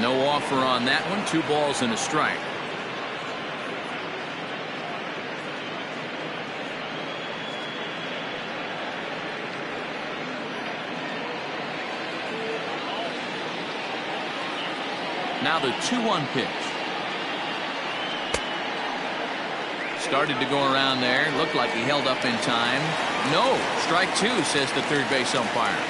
No offer on that one. 2 balls and a strike. Now the 2-1 pitch. Started to go around there. Looked like he held up in time. No. Strike 2, says the third base umpire.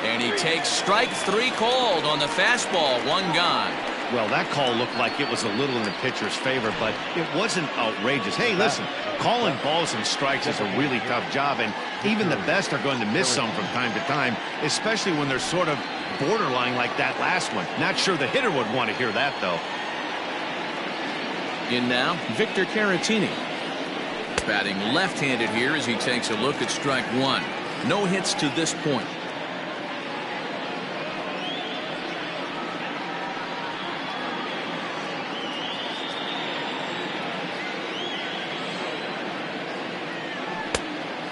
And he takes strike 3 called on the fastball. 1 gone. Well, that call looked like it was a little in the pitcher's favor, but it wasn't outrageous. Hey, listen, calling balls and strikes is a really tough job, and even the best are going to miss some from time to time, especially when they're sort of borderline like that last one. Not sure the hitter would want to hear that, though. In now, Victor Caratini. Batting left-handed here as he takes a look at strike 1. No hits to this point.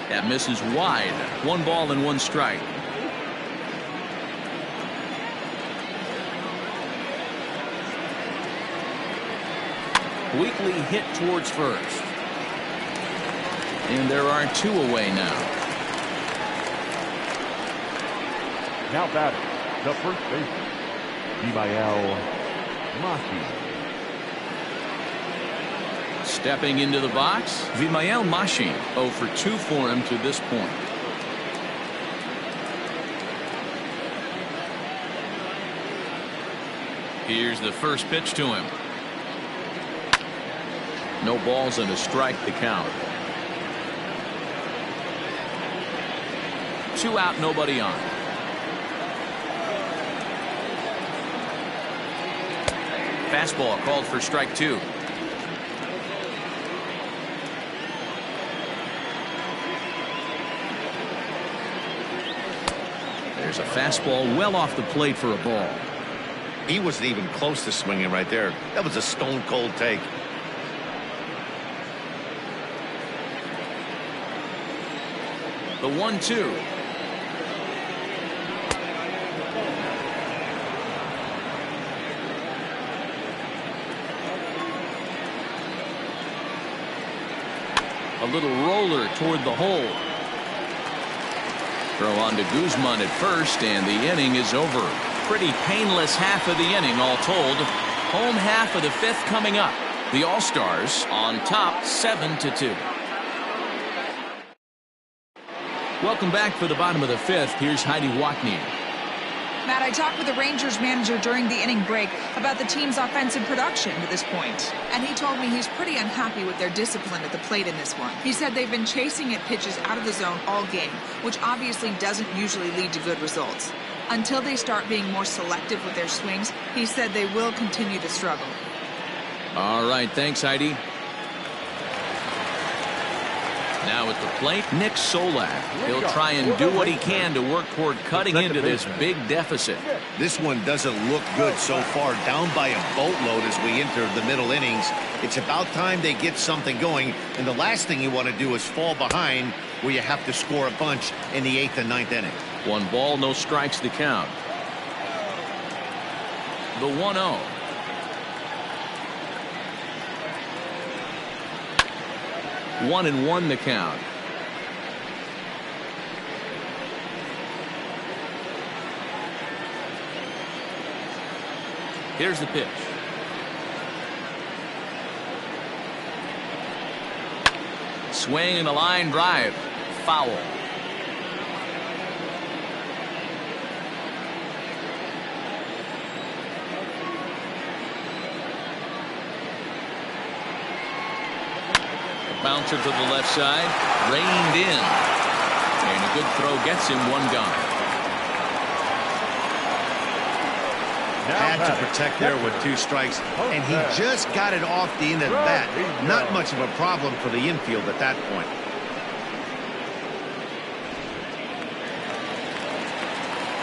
That misses wide. 1 ball and 1 strike. Weakly hit towards first. And there are 2 away now. Now batting, the first baseman, Bienvenidos. Stepping into the box, Vimael Mashi. 0 for 2 for him to this point. Here's the first pitch to him. No balls and a strike to count. 2 out, nobody on. Fastball called for strike 2. There's a fastball well off the plate for a ball. He wasn't even close to swinging right there. That was a stone-cold take. The 1-2. A little roller toward the hole. Throw on to Guzman at first, and the inning is over. Pretty painless half of the inning, all told. Home half of the fifth coming up. The All-Stars on top 7-2. Welcome back for the bottom of the fifth. Here's Heidi Watney. Matt, I talked with the Rangers manager during the inning break about the team's offensive production to this point, and he told me he's pretty unhappy with their discipline at the plate in this one. He said they've been chasing at pitches out of the zone all game, which obviously doesn't usually lead to good results. Until they start being more selective with their swings, he said they will continue to struggle. All right, thanks, Heidi. Now at the plate, Nick Solak. He'll try and do what he can to work toward cutting into this big deficit. This one doesn't look good so far. Down by a boatload as we enter the middle innings. It's about time they get something going. And the last thing you want to do is fall behind where you have to score a bunch in the 8th and 9th inning. 1 ball, no strikes the count. The 1-0. One and one the count. Here's the pitch. Swing and a line drive. Foul. Bouncer to the left side, reined in, and a good throw gets him 1 gone. Had to protect there with 2 strikes, and he just got it off the end of the bat. Not much of a problem for the infield at that point.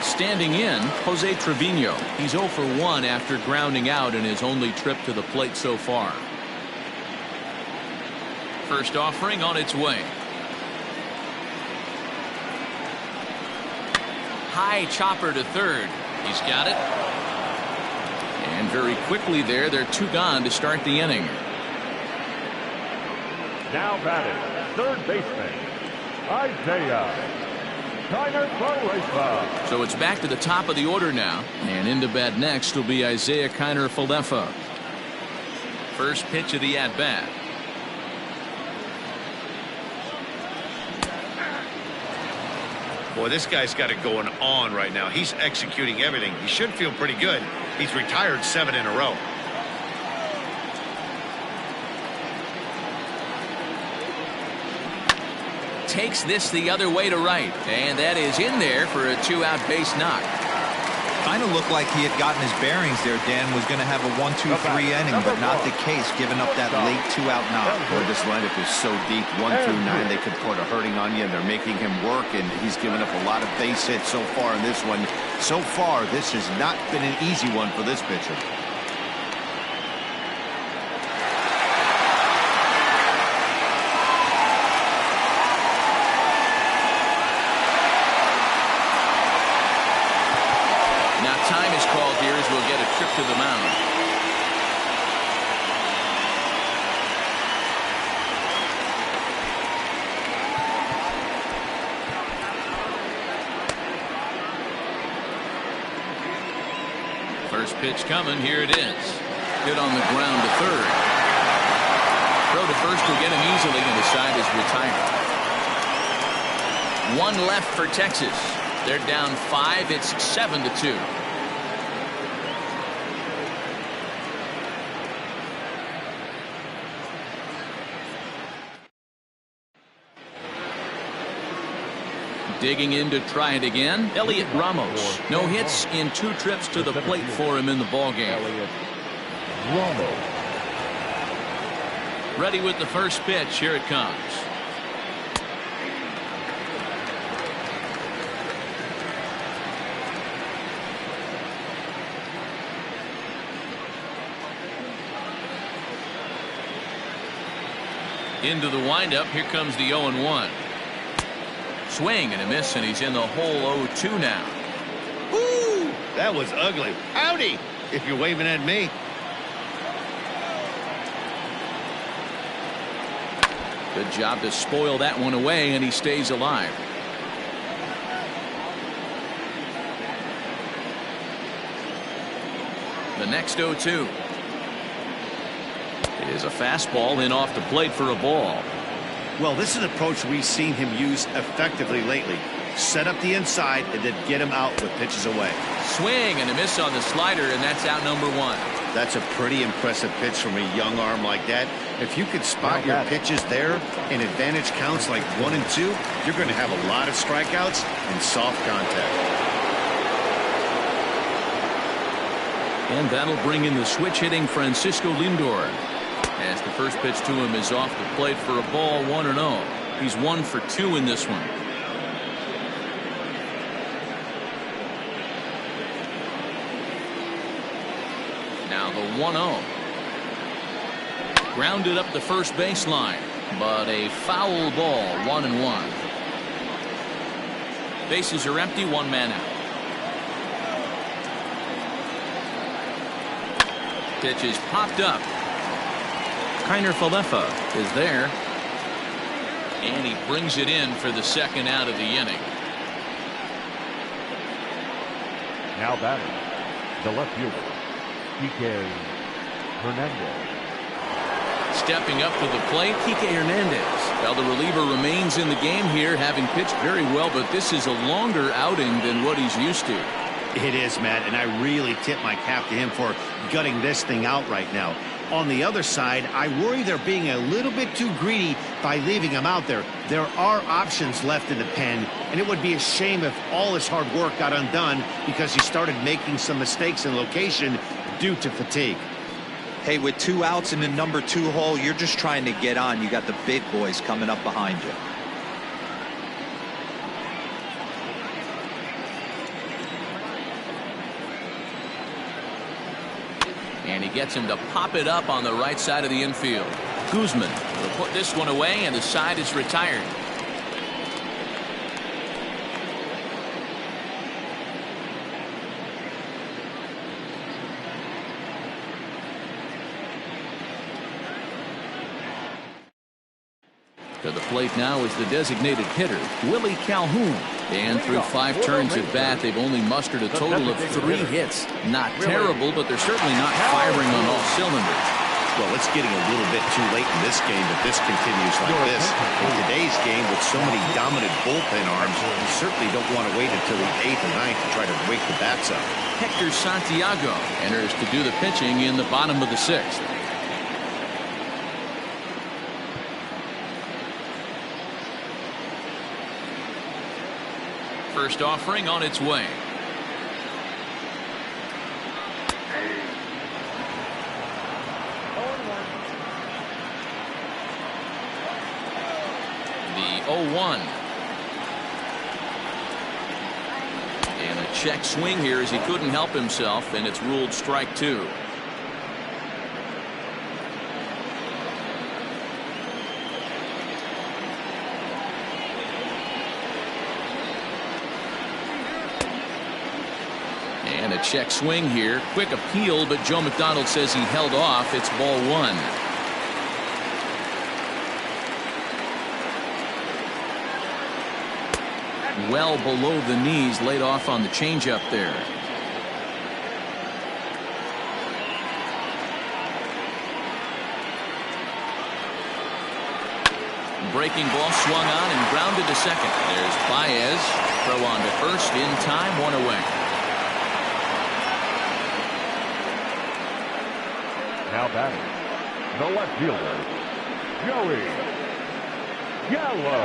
Standing in, Jose Trevino. He's 0 for 1 after grounding out in his only trip to the plate so far. First offering on its way. High chopper to third. He's got it. And very quickly they're 2 gone to start the inning. Now batting, third baseman, Isaiah Kiner-Falefa. So it's back to the top of the order now. And into bat next will be Isaiah Kiner-Falefa. First pitch of the at-bat. Boy, this guy's got it going on right now. He's executing everything. He should feel pretty good. He's retired 7 in a row. Takes this the other way to right, and that is in there for a 2-out base knock. Kind of looked like he had gotten his bearings there. Dan was going to have a 1-2-3 inning, but not the case, giving up that late 2-out knock. Boy, this lineup is so deep, 1 through 9. They could put a hurting on you, and they're making him work, and he's given up a lot of base hits so far in this one. So far, this has not been an easy one for this pitcher. Time is called here as we'll get a trip to the mound. First pitch coming. Here it is. Hit on the ground to third. Throw to first will get him easily, and the side is retired. 1 left for Texas. They're down 5. It's 7-2. Digging in to try it again, Elliot Ramos. No hits in 2 trips to the plate for him in the ballgame. Ready with the first pitch. Here it comes. Into the windup. Here comes the 0-1. Swing and a miss, and he's in the hole 0-2 now. Woo! That was ugly. Howdy, if you're waving at me. Good job to spoil that one away, and he stays alive. The next 0-2 is a fastball in off the plate for a ball. Well, this is an approach we've seen him use effectively lately. Set up the inside and then get him out with pitches away. Swing and a miss on the slider, and that's out number 1. That's a pretty impressive pitch from a young arm like that. If you could spot your pitches there and advantage counts like 1 and 2, you're going to have a lot of strikeouts and soft contact. And that'll bring in the switch hitting Francisco Lindor, as the first pitch to him is off the plate for a ball, 1-0. He's 1 for 2 in this one. Now the 1-0. Grounded up the first baseline, but a foul ball, 1-1. Bases are empty, 1 man out. Pitch is popped up. Kiner Falefa is there, and he brings it in for the second out of the inning. Now batting, the left fielder, Kike Hernandez. Stepping up to the plate, Kike Hernandez. Well, the reliever remains in the game here, having pitched very well, but this is a longer outing than what he's used to. It is, Matt, and I really tip my cap to him for gutting this thing out right now. On the other side, I worry they're being a little bit too greedy by leaving him out there. There are options left in the pen, and it would be a shame if all his hard work got undone because he started making some mistakes in location due to fatigue. Hey, with 2 outs in the number 2 hole, you're just trying to get on. You got the big boys coming up behind you. And he gets him to pop it up on the right side of the infield. Guzman will put this one away, and the side is retired. To the plate now is the designated hitter, Willie Calhoun. And through 5 turns at bat, they've only mustered a total of 3 hits. Not terrible, but they're certainly not firing on all cylinders. Well, it's getting a little bit too late in this game if this continues like this. In today's game, with so many dominant bullpen arms, you certainly don't want to wait until the 8th or 9th to try to wake the bats up. Hector Santiago enters to do the pitching in the bottom of the 6th. First offering on its way. The 0-1. And a check swing here as he couldn't help himself, and it's ruled strike 2. And a check swing here. Quick appeal, but Joe McDonald says he held off. It's ball 1. Well below the knees, laid off on the changeup there. Breaking ball swung on and grounded to second. There's Baez. Throw on to first in time, 1 away. Now batting, the left fielder, Joey Gallo.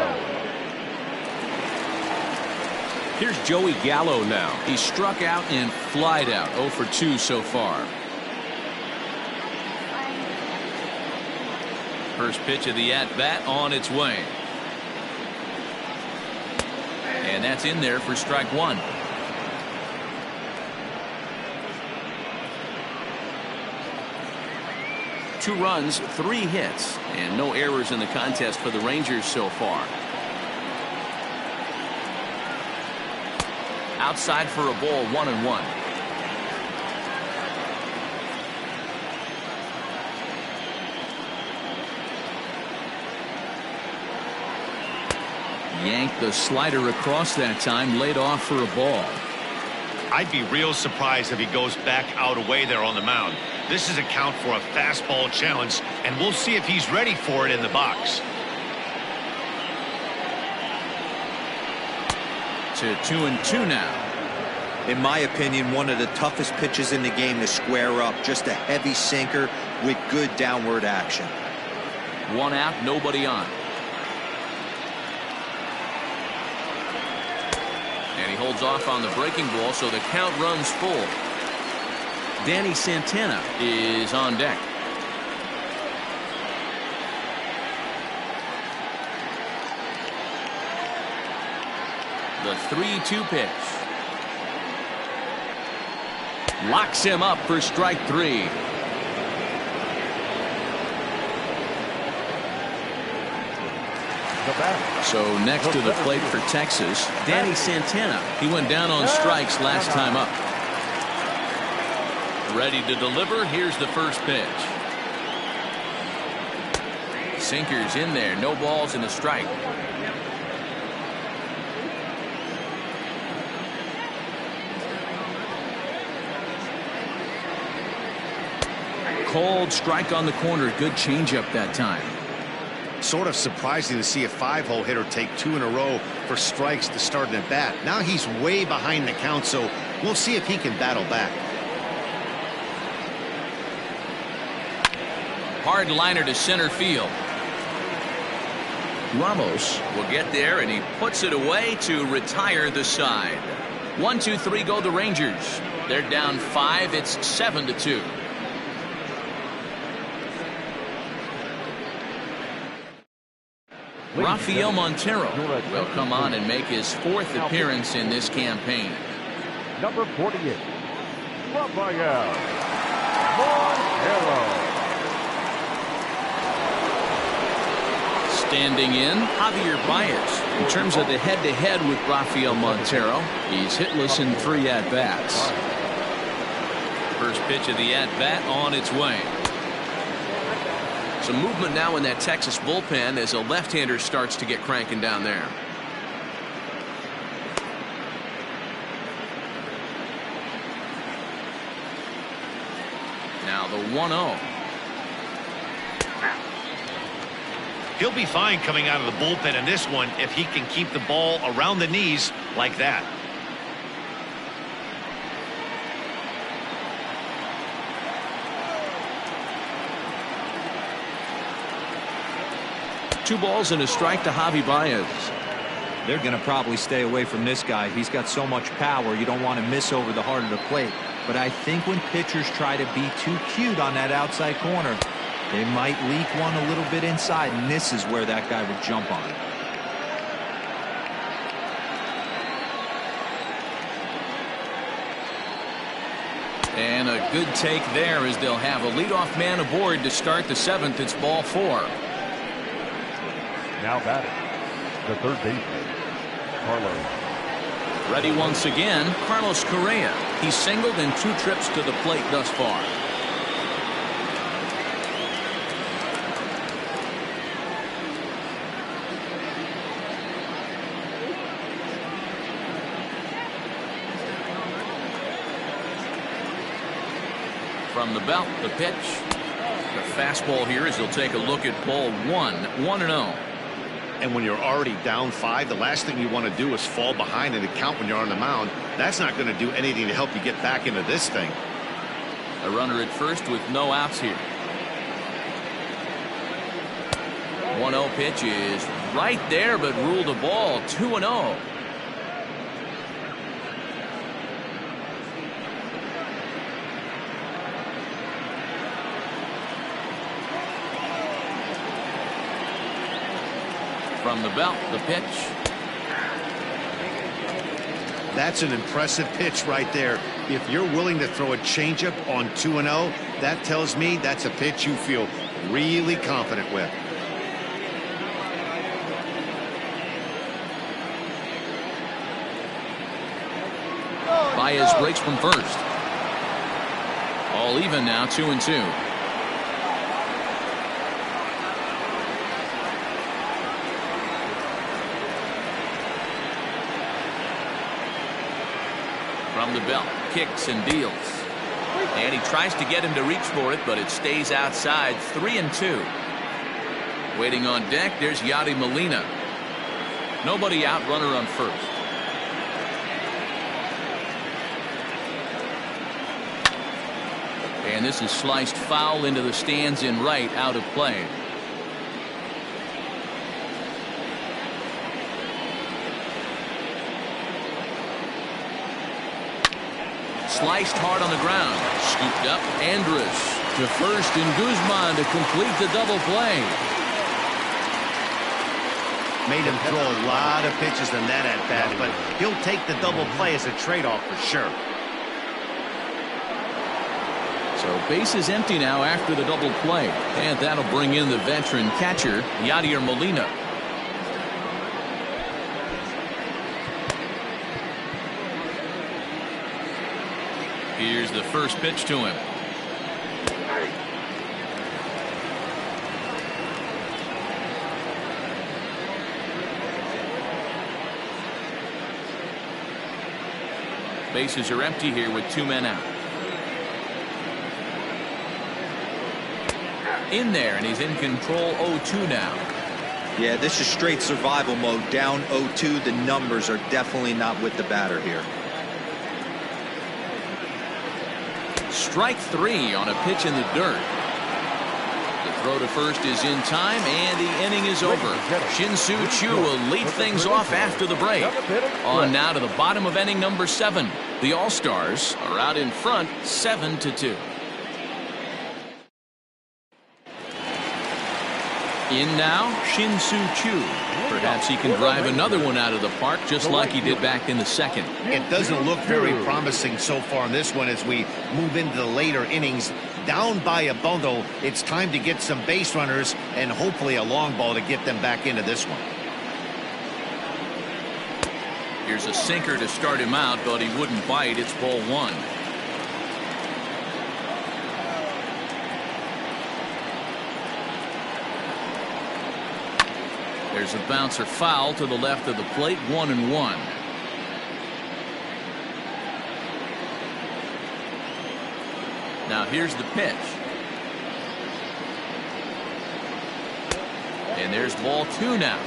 Here's Joey Gallo now. He struck out and flied out. 0 for 2 so far. First pitch of the at-bat on its way. And that's in there for strike 1. Two runs, 3 hits, and no errors in the contest for the Rangers so far. Outside for a ball, 1-1. Yanked the slider across that time, laid off for a ball. I'd be real surprised if he goes back out away there on the mound. This is a count for a fastball challenge, and we'll see if he's ready for it in the box. To 2-2 now. In my opinion, one of the toughest pitches in the game to square up. Just a heavy sinker with good downward action. 1 out, nobody on. And he holds off on the breaking ball, so the count runs full. Danny Santana is on deck. The 3-2 pitch. Locks him up for strike 3. So next to the plate for Texas, Danny Santana. He went down on strikes last time up. Ready to deliver. Here's the first pitch. Sinker's in there. No balls and a strike. Cold strike on the corner. Good changeup that time. Sort of surprising to see a 5-hole hitter take 2 in a row for strikes to start an at-bat. Now he's way behind the count, so we'll see if he can battle back. Hard liner to center field. Ramos will get there, and he puts it away to retire the side. 1-2-3 go the Rangers. They're down 5. It's 7-2. Rafael Montero will come on and make his 4th appearance in this campaign. Number 48, Rafael Montero. Standing in, Javier Baez. In terms of the head-to-head with Rafael Montero, he's hitless in 3 at-bats. First pitch of the at-bat on its way. Some movement now in that Texas bullpen as a left-hander starts to get cranking down there. Now the 1-0. He'll be fine coming out of the bullpen in this one if he can keep the ball around the knees like that. Two balls and a strike to Javi Baez. They're going to probably stay away from this guy. He's got so much power. You don't want to miss over the heart of the plate. But I think when pitchers try to be too cute on that outside corner, they might leak one a little bit inside, and this is where that guy would jump on it. And a good take there as they'll have a leadoff man aboard to start the 7th. It's ball 4. Now batting, the third baseman, Carlos. Ready once again, Carlos Correa. He's singled in 2 trips to the plate thus far. From the belt, the pitch. The fastball here as he'll take a look at ball 1, 1-0. And when you're already down 5, the last thing you want to do is fall behind in the count when you're on the mound. That's not going to do anything to help you get back into this thing. A runner at first with no outs here. 1-0 pitch is right there, but ruled a ball. 2-0. From the belt, the pitch. That's an impressive pitch right there. If you're willing to throw a changeup on 2-0, that tells me that's a pitch you feel really confident with. Baez breaks from first. All even now, 2-2. From the belt, kicks and deals. And he tries to get him to reach for it, but it stays outside. 3-2. Waiting on deck, there's Yadi Molina. Nobody out, runner on first. And this is sliced foul into the stands in right, out of play. Sliced hard on the ground. Scooped up. Andrus to first, and Guzman to complete the double play. Made him throw a lot of pitches in that at bat, but he'll take the double play as a trade-off for sure. So base is empty now after the double play, and that'll bring in the veteran catcher, Yadier Molina. Here's the first pitch to him. Bases are empty here with 2 men out. In there, and he's in control. 0-2 now. Yeah, this is straight survival mode. Down 0-2. The numbers are definitely not with the batter here. Strike 3 on a pitch in the dirt. The throw to first is in time, and the inning is over. Shin-Soo Choo will lead things off after the break. On now to the bottom of inning number 7. The All-Stars are out in front, 7-2. In now, Shin-Soo Choo. Perhaps he can drive another one out of the park just like he did back in the second. It doesn't look very promising so far in this one as we move into the later innings. Down by a bundle, it's time to get some base runners and hopefully a long ball to get them back into this one. Here's a sinker to start him out, but he wouldn't bite. It's ball 1. There's a bouncer foul to the left of the plate. 1-1. Now here's the pitch. And there's ball 2 now.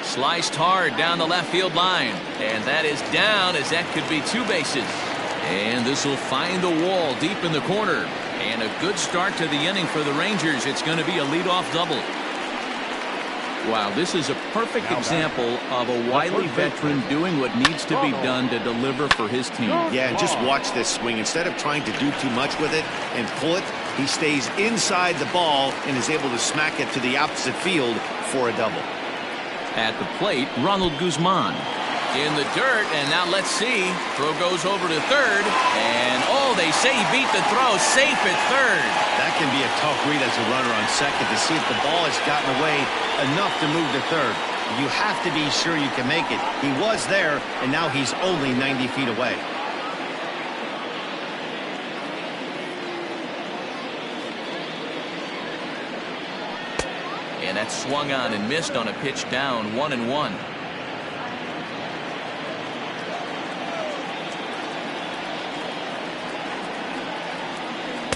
Sliced hard down the left field line. And that is down, as that could be 2 bases. And this will find the wall deep in the corner. And a good start to the inning for the Rangers. It's going to be a leadoff double. Wow, this is a perfect example of a wily veteran doing what needs to be done to deliver for his team. Yeah, and just watch this swing. Instead of trying to do too much with it and pull it, he stays inside the ball and is able to smack it to the opposite field for a double. At the plate, Ronald Guzman. In the dirt, and now let's see. Throw goes over to third, and oh, they say he beat the throw. Safe at third. That can be a tough read as a runner on second to see if the ball has gotten away enough to move to third. You have to be sure you can make it. He was there, and now he's only 90 feet away. And that swung on and missed on a pitch down. 1-1.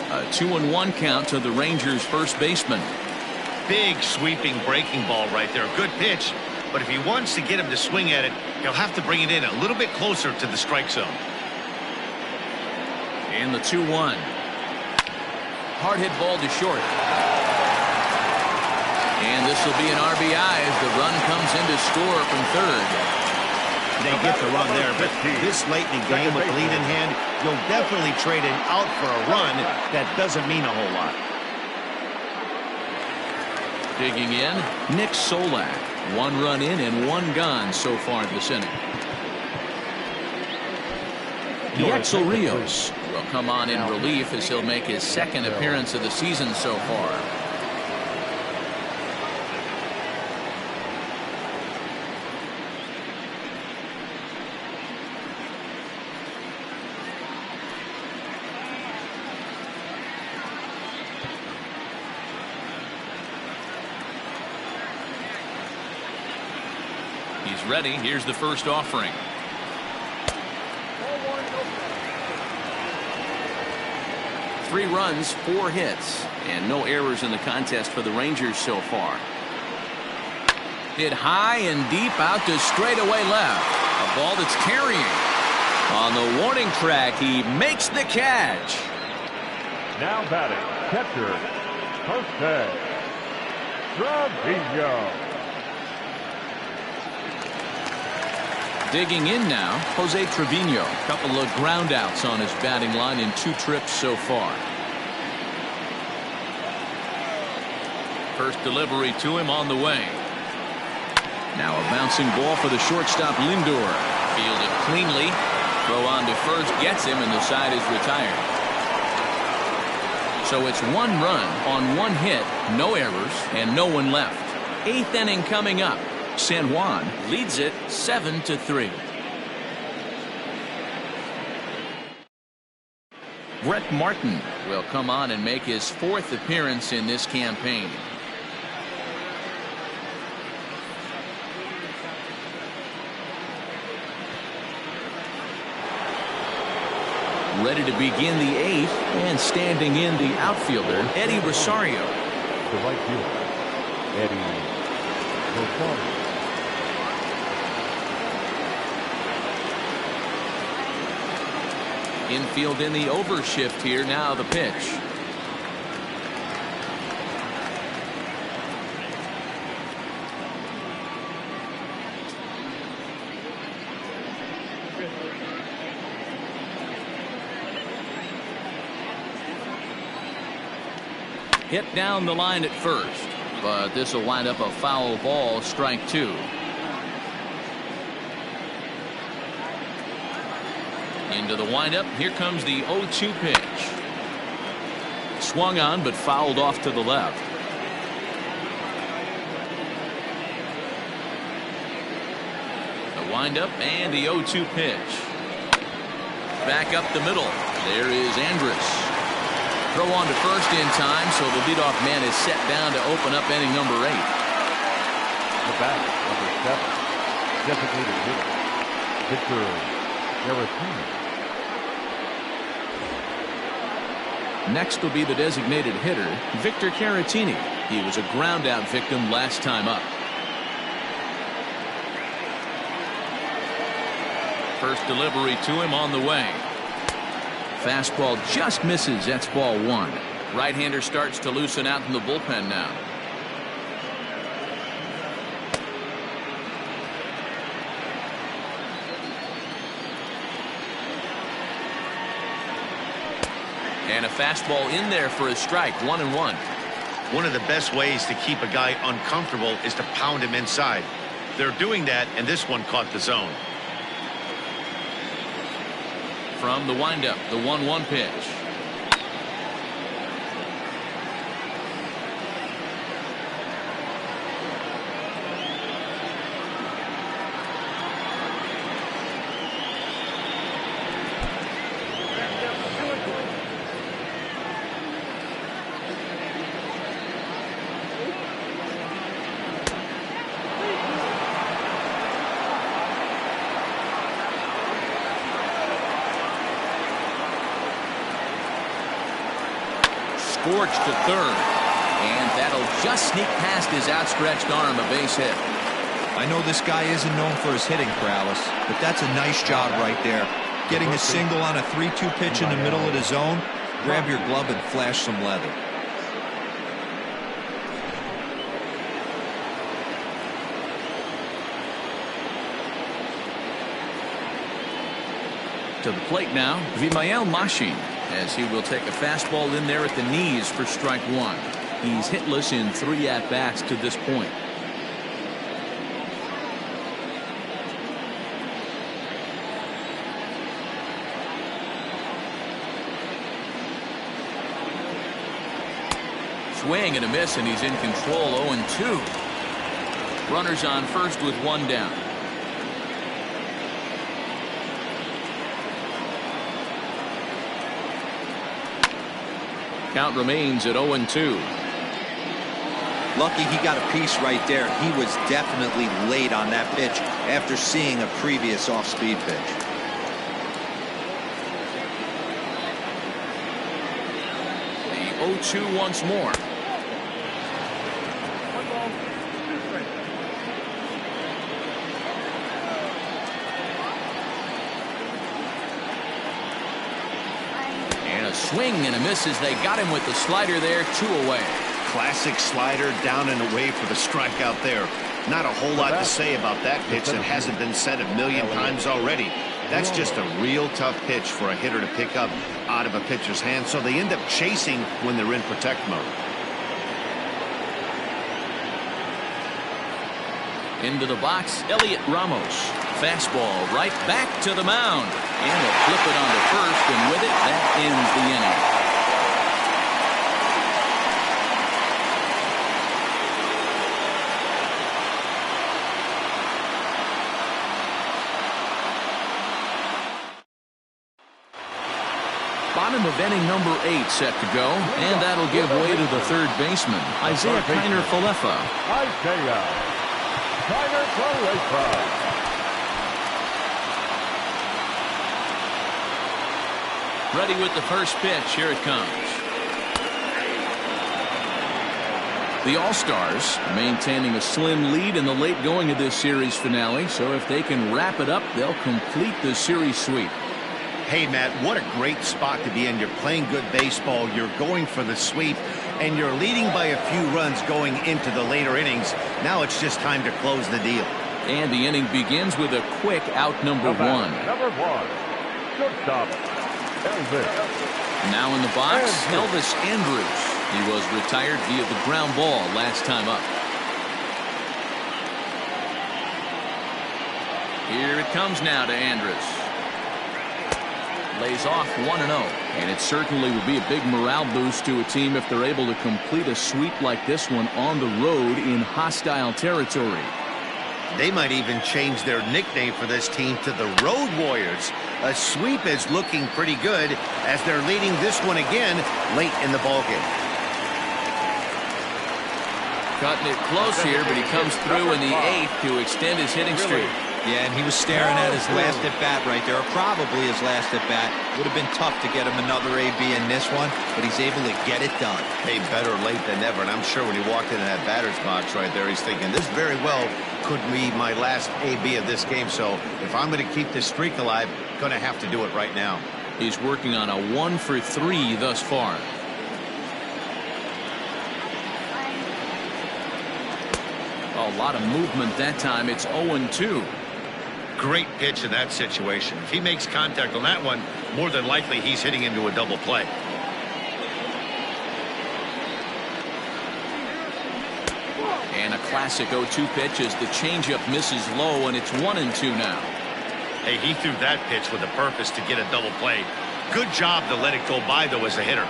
A 2-1 count to the Rangers' first baseman. Big sweeping breaking ball right there. Good pitch, but if he wants to get him to swing at it, he'll have to bring it in a little bit closer to the strike zone. In the 2-1. Hard hit ball to short. And this will be an RBI as the run comes in to score from third. They get the run there, but this late in the game with the lead in hand, you'll definitely trade it out for a run. That doesn't mean a whole lot. Digging in, Nick Solak. 1 run in and 1 gone so far this inning. Yaxel Rios will come on in relief as he'll make his 2nd appearance of the season so far. He's ready. Here's the first offering. Three runs, 4 hits, and no errors in the contest for the Rangers so far. Hit high and deep out to straightaway left. A ball that's carrying. On the warning track, he makes the catch. Now batting, catcher, Jose Trevino. Digging in now, Jose Trevino. Couple of ground outs on his batting line in 2 trips so far. First delivery to him on the way. Now a bouncing ball for the shortstop Lindor. Fielded cleanly. Throw on to first gets him, and the side is retired. So it's 1 run on 1 hit, no errors, and no one left. 8th inning coming up. San Juan leads it 7-3. Brett Martin will come on and make his 4th appearance in this campaign. Ready to begin the 8th, and standing in the outfielder, Eddie Rosario. The right fielder, Eddie Rosario. Infield in the overshift here. Now the pitch. Hit down the line at first, but this will wind up a foul ball, strike 2. Into the windup. Here comes the 0-2 pitch. Swung on, but fouled off to the left. The windup and the 0-2 pitch. Back up the middle. There is Andrus. Throw on to first in time, so the leadoff man is set down to open up inning number 8. The bat, number 7, designated hitter, Victor Caratini. Next will be the designated hitter, Victor Caratini. He was a ground out victim last time up. First delivery to him on the way. Fastball just misses. That's ball 1. Right-hander starts to loosen out in the bullpen now. And a fastball in there for a strike. 1-1. One of the best ways to keep a guy uncomfortable is to pound him inside. They're doing that, and this one caught the zone. From the windup, the 1-1 pitch. Scorched to third, and that'll just sneak past his outstretched arm, a base hit. I know this guy isn't known for his hitting prowess, but that's a nice job right there. Getting a single on a 3-2 pitch in the middle of the zone. Grab your glove and flash some leather. To the plate now, Vimael Machin, as he will take a fastball in there at the knees for strike 1. He's hitless in 3 at-bats to this point. Swing and a miss, and he's in control. 0-2. Runners on first with 1 down. Count remains at 0-2. Lucky he got a piece right there. He was definitely late on that pitch after seeing a previous off-speed pitch. The 0-2 once more. And a swing and a miss as they got him with the slider there, 2 away. Classic slider down and away for the strikeout there. Not a whole lot to say about that pitch that hasn't been said a million times already. That's just a real tough pitch for a hitter to pick up out of a pitcher's hand, so they end up chasing when they're in protect mode. Into the box, Elliot Ramos. Fastball right back to the mound. And they'll flip it onto first, and with it, that ends the inning. Bottom of inning number 8 set to go, and that'll give way to the third baseman, Isaiah Kiner-Falefa. Isaiah Kiner-Falefa. Ready with the first pitch. Here it comes. The All-Stars maintaining a slim lead in the late going of this series finale, so if they can wrap it up, they'll complete the series sweep. Hey, Matt, what a great spot to be in. You're playing good baseball, you're going for the sweep, and you're leading by a few runs going into the later innings. Now it's just time to close the deal. And the inning begins with a quick out number 1. Number 1, shortstop, Elvis. Now in the box, Elvis Andrus. He was retired via the ground ball last time up. Here it comes now to Andrus. Lays off 1-0, and it certainly will be a big morale boost to a team if they're able to complete a sweep like this one on the road in hostile territory. They might even change their nickname for this team to the Road Warriors. A sweep is looking pretty good as they're leading this one again late in the ballgame. Cutting it close here, but he comes through in the 8th to extend his hitting streak. Yeah, and he was staring at his last at-bat right there, or probably his last at-bat. Would have been tough to get him another AB in this one, but he's able to get it done. Hey, better late than never, and I'm sure when he walked into that batter's box right there, he's thinking, this very well could be my last AB of this game, so if I'm going to keep this streak alive, going to have to do it right now. He's working on a 1 for 3 thus far. A lot of movement that time. It's 0-2. Great pitch in that situation. If he makes contact on that one, more than likely he's hitting into a double play. And a classic 0-2 pitch as the changeup misses low, and it's 1-2 now. Hey, he threw that pitch with a purpose to get a double play. Good job to let it go by, though, as a hitter.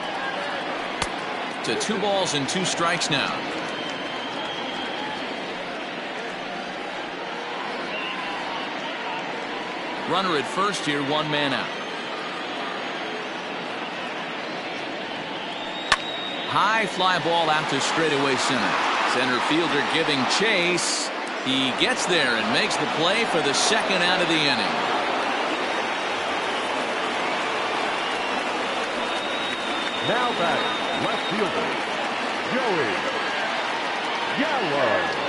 To 2 balls and 2 strikes now. Runner at first here, 1 man out. High fly ball out to straightaway center. Center fielder giving chase. He gets there and makes the play for the 2nd out of the inning. Now batting, left fielder, Joey Gallo.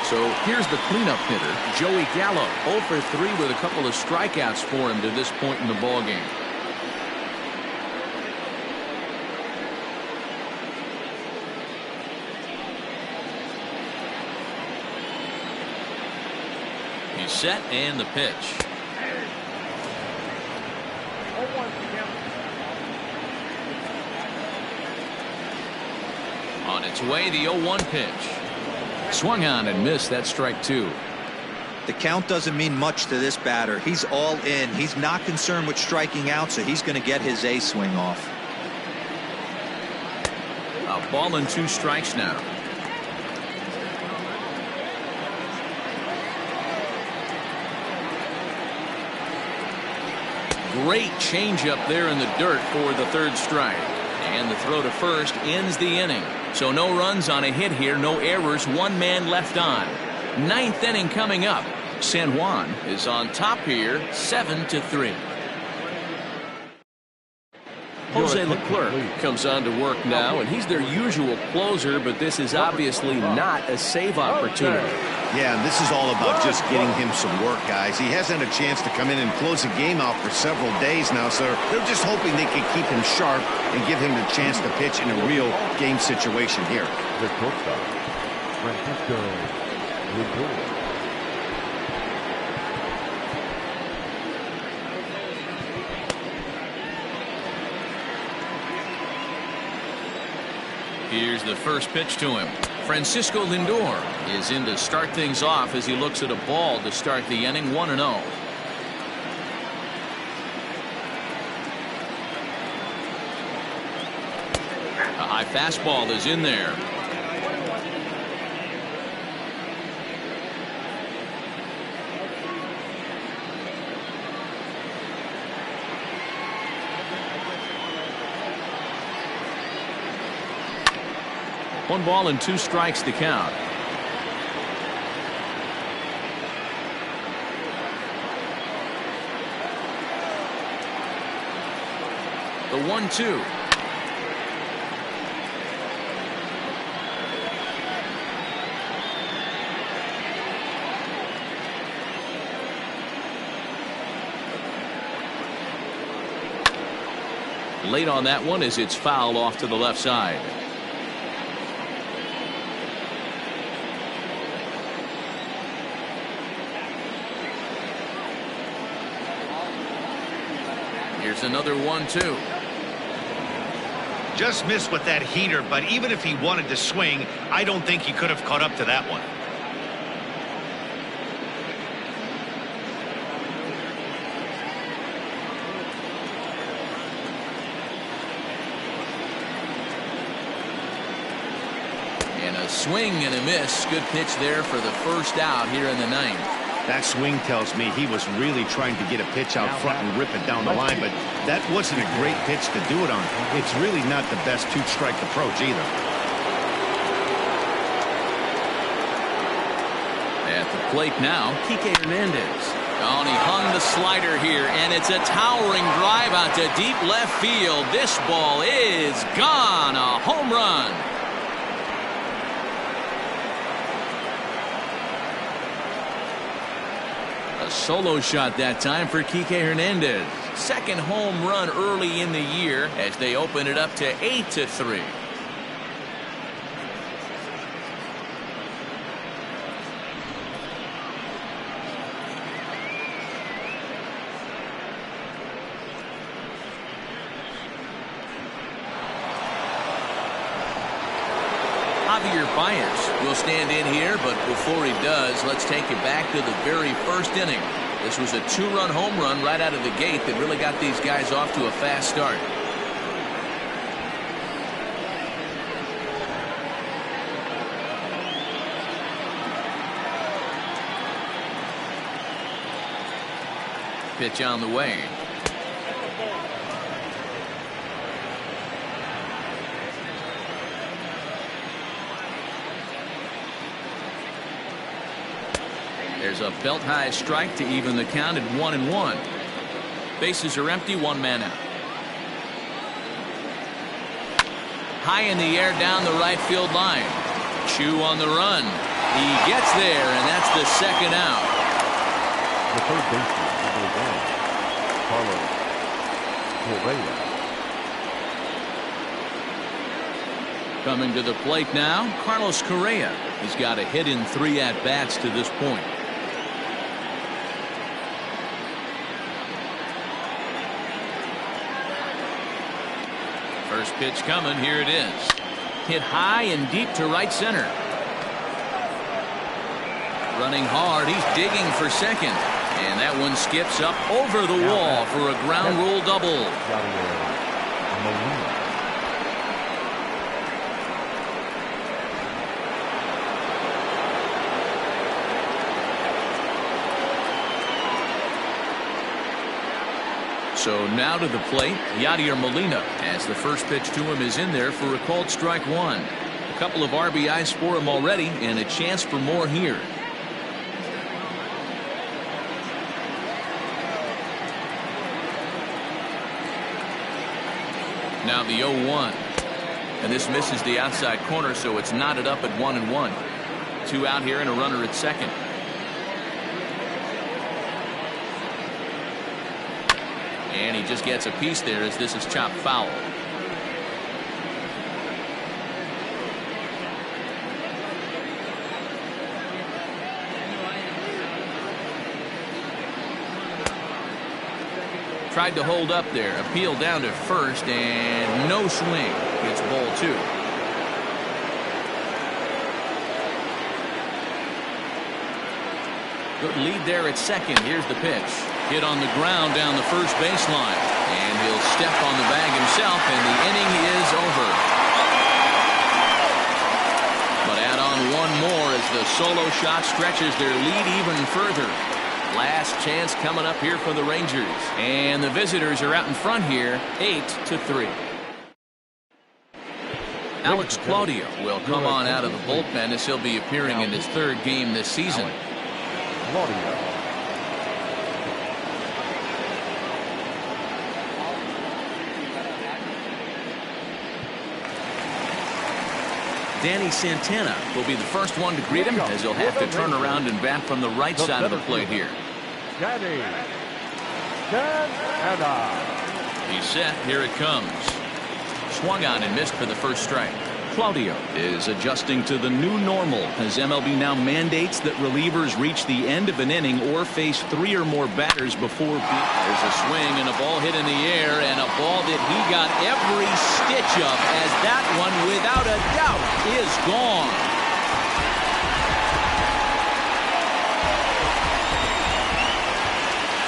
So here's the cleanup hitter, Joey Gallo. 0 for 3 with a couple of strikeouts for him to this point in the ballgame. He's set, and the pitch. On its way, the 0-1 pitch. Swung on and missed. That strike 2. The count doesn't mean much to this batter. He's all in. He's not concerned with striking out, so he's going to get his A swing off. A ball and 2 strikes now. Great changeup there in the dirt for the 3rd strike. And the throw to first ends the inning. So no runs on a hit here, no errors, one man left on. Ninth inning coming up. San Juan is on top here, 7-3. Jose Leclerc comes on to work now, and he's their usual closer, but this is obviously not a save opportunity. Yeah, and this is all about just getting him some work, guys. He hasn't had a chance to come in and close the game out for several days now, so they're just hoping they can keep him sharp and give him the chance to pitch in a real game situation here. The shortstop, Francisco Lindor. Here's the first pitch to him. Francisco Lindor is in to start things off as he looks at a ball to start the inning, 1-0. A high fastball is in there. One ball and two strikes to count. The 1-2. Late on that one as it's fouled off to the left side. Here's another 1-2. Just missed with that heater, but even if he wanted to swing, I don't think he could have caught up to that one. And a swing and a miss. Good pitch there for the first out here in the ninth. That swing tells me he was really trying to get a pitch out front and rip it down the line, but that wasn't a great pitch to do it on. It's really not the best two-strike approach either. At the plate now, Kike Hernandez. Oh, and he hung the slider here, and it's a towering drive out to deep left field. This ball is gone. A home run. A solo shot that time for Kike Hernandez. Second home run early in the year as they open it up to 8-3. Javier Baez will stand in here, but before he does, let's take it back to the very first inning. This was a two-run home run right out of the gate that really got these guys off to a fast start. Pitch on the way. There's a belt-high strike to even the count at 1-1. Bases are empty, one man out. High in the air down the right field line. Chu on the run. He gets there, and that's the second out. The third baseman, number 1, Carlos Correa. Coming to the plate now, Carlos Correa. He's got a hit in 3 at-bats to this point. First pitch coming. Here it is. Hit high and deep to right center. Running hard. He's digging for second. And that one skips up over the wall for a ground rule double. So now to the plate, Yadier Molina, as the first pitch to him is in there for a called strike one. A couple of RBIs for him already, and a chance for more here. Now the 0-1. And this misses the outside corner, so it's knotted up at 1-1. 2 out here and a runner at second. And he just gets a piece there as this is chopped foul. Tried to hold up there. Appeal down to first and no swing. It's ball 2. Good lead there at second. Here's the pitch. Hit on the ground down the first baseline. And he'll step on the bag himself, and the inning is over. But add on one more as the solo shot stretches their lead even further. Last chance coming up here for the Rangers. And the visitors are out in front here, 8-3. Alex Claudio will come on out of the bullpen as he'll be appearing in his 3rd game this season. Claudio. Danny Santana will be the first one to greet him as he'll have to turn around and bat from the right side of the plate here. Danny Santana. He's set. Here it comes. Swung on and missed for the first strike. Claudio is adjusting to the new normal as MLB now mandates that relievers reach the end of an inning or face 3 or more batters before. There's a swing and a ball hit in the air, and a ball that he got every stitch of, as that one without a doubt is gone.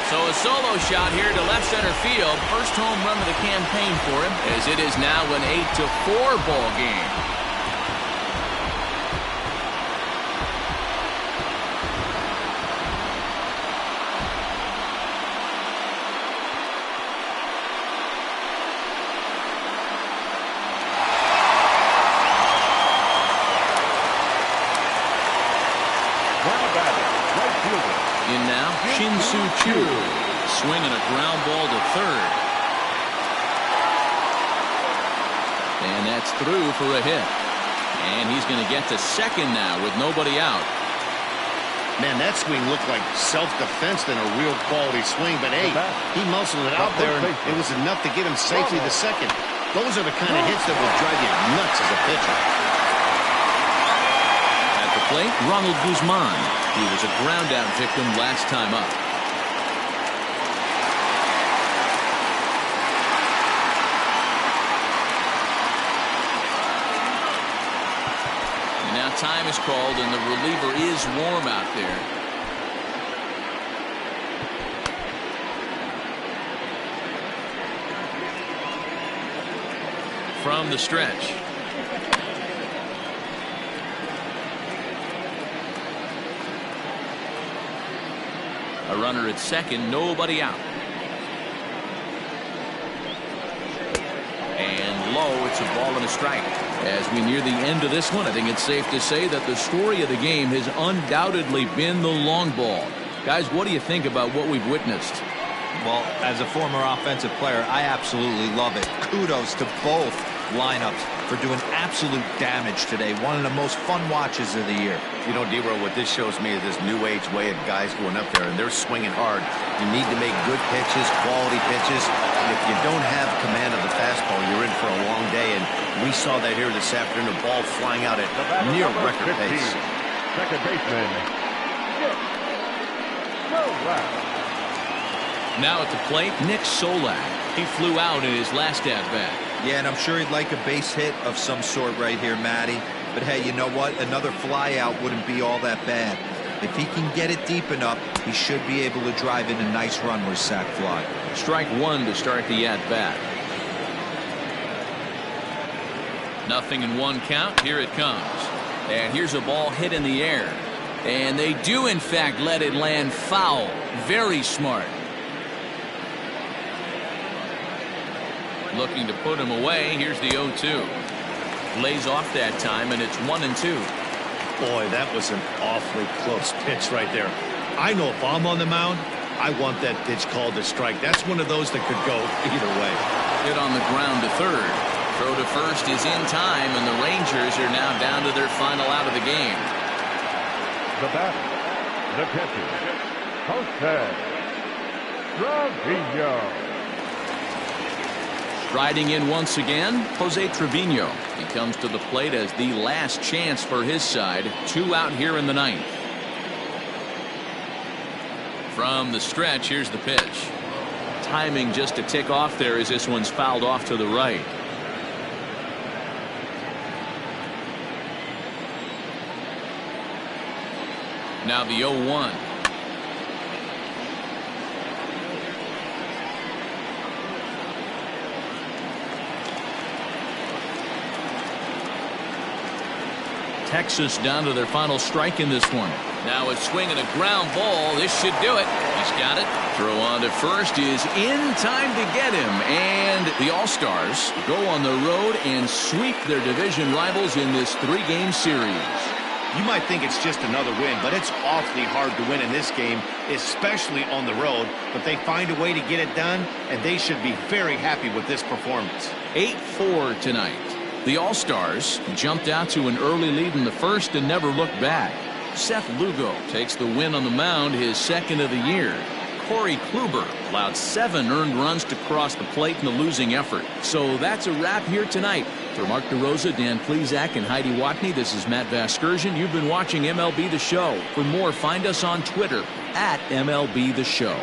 So a solo shot here to left center field. First home run of the campaign for him, as it is now an 8-4 ball game. In now, Shin-Soo Choo, swinging a ground ball to third. And that's through for a hit. And he's going to get to second now with nobody out. Man, that swing looked like self-defense than a real quality swing. But, hey, he muscled it out there, and it was enough to get him safely to second. Those are the kind of hits that will drive you nuts as a pitcher. At the plate, Ronald Guzman. He was a ground-out victim last time up. And now time is called, and the reliever is warm out there. From the stretch. A runner at second, nobody out. And low, it's a ball and a strike. As we near the end of this one, I think it's safe to say that the story of the game has undoubtedly been the long ball. Guys, what do you think about what we've witnessed? Well, as a former offensive player, I absolutely love it. Kudos to both lineups for doing absolute damage today. One of the most fun watches of the year. You know, D-Row, what this shows me is this new age way of guys going up there, and they're swinging hard. You need to make good pitches, quality pitches. If you don't have command of the fastball, you're in for a long day, and we saw that here this afternoon, the ball flying out at near record pace. Second baseman. Now at the plate, Nick Solak. He flew out in his last at-bat. Yeah, and I'm sure he'd like a base hit of some sort right here, Matty. But hey, you know what? Another fly out wouldn't be all that bad. If he can get it deep enough, he should be able to drive in a nice run with sac fly. Strike one to start the at-bat. 0-1 count. Here it comes. And here's a ball hit in the air. And they do, in fact, let it land foul. Very smart. Looking to put him away. Here's the 0-2. Lays off that time, and it's 1-2. Boy, that was an awfully close pitch right there. I know if I'm on the mound, I want that pitch called a strike. That's one of those that could go either way. Hit on the ground to third. Throw to first is in time, and the Rangers are now down to their final out of the game. The batter, the catcher, Jose Trevino. Striding in once again, Jose Trevino. He comes to the plate as the last chance for his side. 2 out here in the 9th. From the stretch, here's the pitch. Timing just to tick off there as this one's fouled off to the right. Now the 0-1. Texas down to their final strike in this one. Now a swing and a ground ball. This should do it. He's got it. Throw on to first is in time to get him. And the All-Stars go on the road and sweep their division rivals in this 3-game series. You might think it's just another win, but it's awfully hard to win in this game, especially on the road. But they find a way to get it done, and they should be very happy with this performance. 8-4 tonight. The All-Stars jumped out to an early lead in the first and never looked back. Seth Lugo takes the win on the mound, his second of the year. Corey Kluber allowed 7 earned runs to cross the plate in the losing effort. So that's a wrap here tonight. For Mark DeRosa, Dan Plesac, and Heidi Watney, this is Matt Vasgersian. You've been watching MLB The Show. For more, find us on Twitter @MLB The Show.